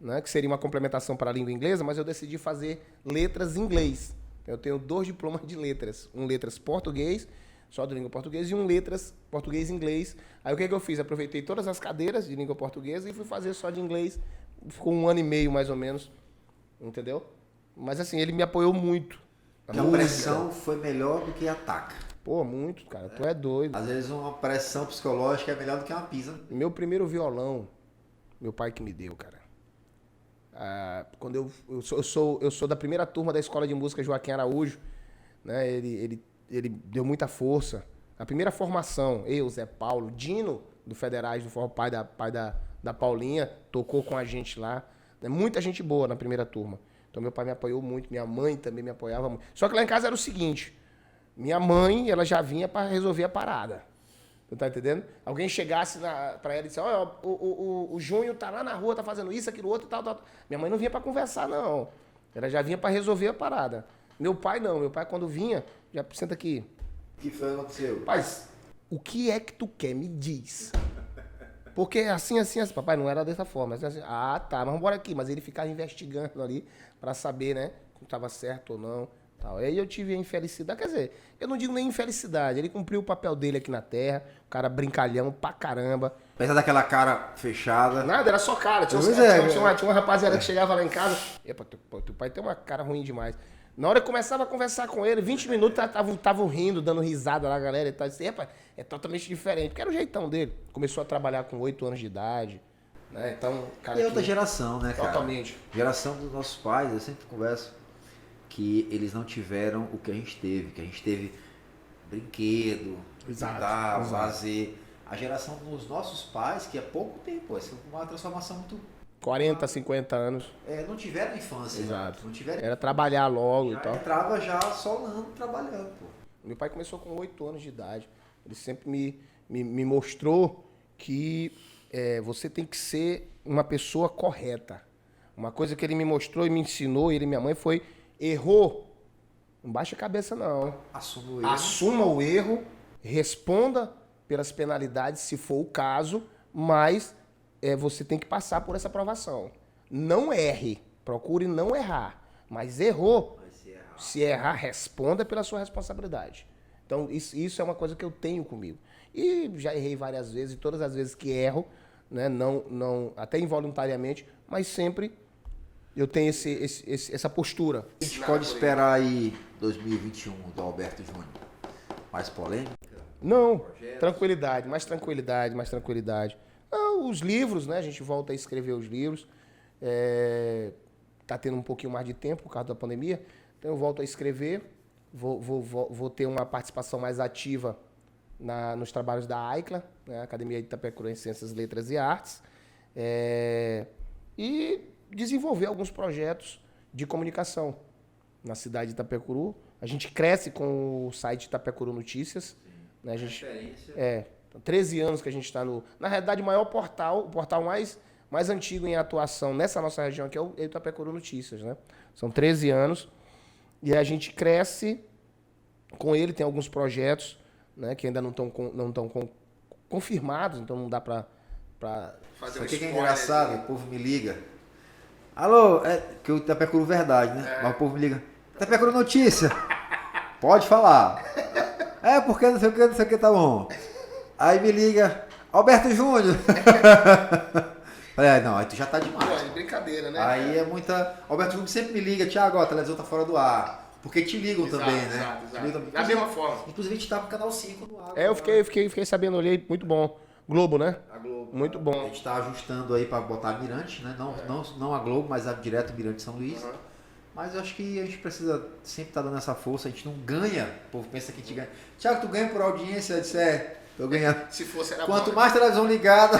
né? Que seria uma complementação para a língua inglesa, mas eu decidi fazer letras em inglês. Eu tenho 2 diplomas de letras. Um letras português, só de língua portuguesa, e um letras português e inglês. Aí o que eu fiz? Aproveitei todas as cadeiras de língua portuguesa e fui fazer só de inglês. Ficou 1 ano e meio, mais ou menos. Entendeu? Mas assim, ele me apoiou muito. A pressão foi melhor do que a taca. Pô, muito, cara. Tu é doido. Às vezes uma pressão psicológica é melhor do que uma pisa. Meu primeiro violão, meu pai que me deu, cara. Quando eu sou da primeira turma da Escola de Música Joaquim Araújo, né? Ele deu muita força. A primeira formação, eu, Zé Paulo, Dino, do Federais, do Forró, pai da Paulinha, tocou com a gente lá. Muita gente boa na primeira turma. Então meu pai me apoiou muito, minha mãe também me apoiava muito. Só que lá em casa era o seguinte, minha mãe, ela já vinha para resolver a parada. Tu tá entendendo? Alguém chegasse pra ela e disse, olha, o Júnior tá lá na rua, tá fazendo isso, aquilo, outro, tal. Minha mãe não vinha para conversar, não. Ela já vinha para resolver a parada. Meu pai não, meu pai quando vinha, já senta aqui. O que foi que aconteceu? Paz, o que é que tu quer? Me diz. Porque assim, papai, não era dessa forma. Assim, tá, mas vamos embora aqui. Mas ele ficava investigando ali pra saber, né, se estava certo ou não. Tal. Aí eu tive a infelicidade, quer dizer, eu não digo nem infelicidade, ele cumpriu o papel dele aqui na Terra, o cara brincalhão pra caramba. Apesar daquela cara fechada. Nada, era só cara. Tinha uma rapaziada que chegava lá em casa, epa, teu pai tem uma cara ruim demais. Na hora que eu começava a conversar com ele, 20 minutos estavam rindo, dando risada lá, a galera e tal. Disse, epa, é totalmente diferente, porque era o jeitão dele. Começou a trabalhar com 8 anos de idade, né? Então, cara. E outra geração, né, cara? Totalmente. Geração dos nossos pais, eu sempre converso que eles não tiveram o que a gente teve brinquedo, lazer. A geração dos nossos pais, que é pouco tempo, essa é uma transformação muito... 40, 50 anos. Não tiveram infância. Exato. Não tiveram... Era trabalhar logo e tal. Entrava já solando, trabalhando, pô. Meu pai começou com 8 anos de idade. Ele sempre me mostrou que você tem que ser uma pessoa correta. Uma coisa que ele me mostrou e me ensinou, ele e minha mãe, foi: errou, não baixa a cabeça não. Assuma o erro, responda pelas penalidades, se for o caso, mas você tem que passar por essa provação. Não erre, procure não errar, mas errou. Se errar, responda pela sua responsabilidade. Então, isso é uma coisa que eu tenho comigo. E já errei várias vezes, e todas as vezes que erro, né, não, até involuntariamente, mas sempre eu tenho essa postura. A gente pode esperar aí 2021 do Alberto Júnior mais polêmica? Não, tranquilidade, mais tranquilidade. Os livros, né, a gente volta a escrever os livros. Tá tendo um pouquinho mais de tempo por causa da pandemia, então eu volto a escrever. Vou ter uma participação mais ativa nos trabalhos da AICLA, né, Academia de Itapecurense Ciências, Letras e Artes, e desenvolver alguns projetos de comunicação na cidade de Itapecuru. A gente cresce com o site Itapecuru Notícias. Né, a gente, 13 anos que a gente está no... Na realidade, o maior portal, o portal mais antigo em atuação nessa nossa região, que é o Itapecuru Notícias, né? São 13 anos. E a gente cresce com ele, tem alguns projetos, né, que ainda não estão confirmados, então não dá pra fazer um spoiler. Isso aqui é engraçado, o povo me liga. Alô, que o Itapecuru verdade, né? Mas o povo me liga. Itapecuru Notícia. Pode falar. Porque não sei o que, tá bom. Aí me liga, Alberto Júnior. Falei, não, aí tu já tá demais. Pô, é brincadeira, né? Aí é muita... Alberto Júnior sempre me liga, Thiago, a televisão tá fora do ar. Porque te ligam também, né? Exato. Da mesma forma. Inclusive a gente tá com o Canal 5 no ar. Eu fiquei sabendo, olhei, muito bom. Globo, né? A Globo. Muito bom. A gente tá ajustando aí pra botar a Mirante, né? Não a Globo, mas a direto Mirante São Luís. Uhum. Mas eu acho que a gente precisa sempre estar dando essa força, a gente não ganha. O povo pensa que a gente ganha. Thiago, tu ganha por audiência? Eu disse, tô ganhando. Se fosse era Quanto bom. Mais televisão ligada,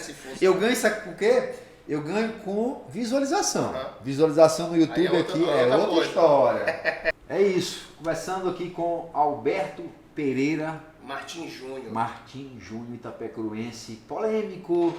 Se fosse. Eu ganho, sabe com o quê? Eu ganho com visualização. Uhum. Visualização no YouTube é outra história. É isso. Conversando aqui com Alberto Pereira. Martim Júnior, itapecuruense, polêmico,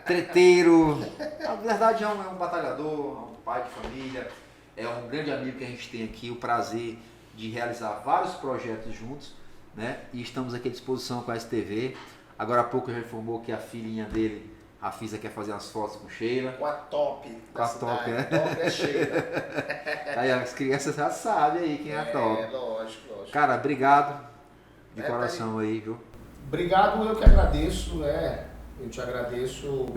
treteiro. Na verdade é um batalhador, é um pai de família, é um grande amigo que a gente tem aqui, o prazer de realizar vários projetos juntos, né? E estamos aqui à disposição com a STV. Agora há pouco já informou que a filhinha dele, a Fisa, quer fazer umas fotos com Sheila. Com a top. Com a top, né? Top é Sheila. Aí as crianças já sabem aí quem é a top. Lógico. Cara, obrigado de coração aí, viu? Obrigado, eu que agradeço, né? Eu te agradeço.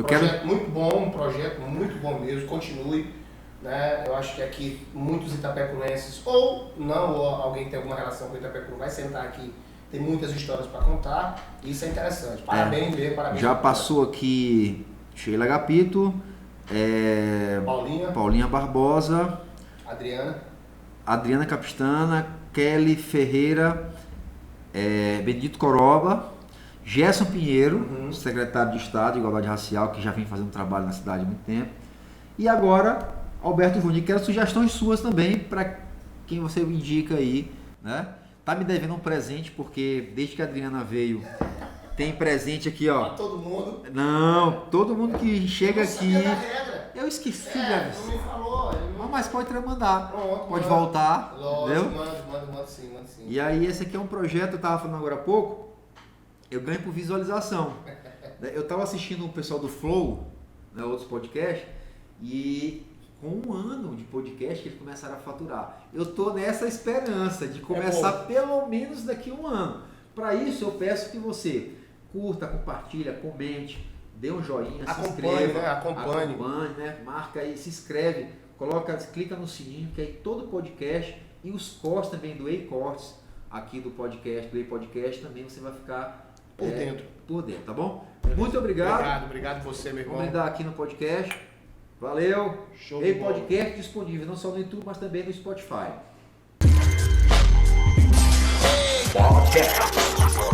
Muito bom, um projeto muito bom mesmo, continue. Né? Eu acho que aqui muitos itapecurenses, ou não, ou alguém que tem alguma relação com o Itapecuru, vai sentar aqui, tem muitas histórias para contar, e isso é interessante. Parabéns mesmo, parabéns. Já passou aqui Sheila Agapito, Paulinha Barbosa, Adriana Capistana, Kelly Ferreira, Benedito Coroba, Gerson Pinheiro, secretário de Estado de Igualdade Racial, que já vem fazendo trabalho na cidade há muito tempo, e agora Alberto Júnior. Quero sugestões suas também para quem você indica aí, né? Tá me devendo um presente, porque desde que a Adriana veio, tem presente aqui, ó. Pra todo mundo? Não, todo mundo que chega aqui. Eu esqueci, não me falou. Mas pode mandar. Pronto, pode voltar. Lógico, manda sim. E aí, esse aqui é um projeto, eu tava falando agora há pouco, eu ganho por visualização. Eu tava assistindo o pessoal do Flow, né, outros podcasts, e com 1 ano de podcast eles começaram a faturar. Eu tô nessa esperança de começar pelo menos daqui a 1 ano. Para isso eu peço que você curta, compartilha, comente, dê um joinha, se inscreva, acompanhe, né? Marca aí, se inscreve, clica no sininho, que aí todo podcast e os cortes também do E-Cortes aqui do podcast, do E-Podcast, também você vai ficar por dentro, tá bom? Muito obrigado. Obrigado você, meu irmão. Vamos lidar aqui no podcast. Valeu. Show E podcast disponível não só no YouTube, mas também no Spotify. Podcast.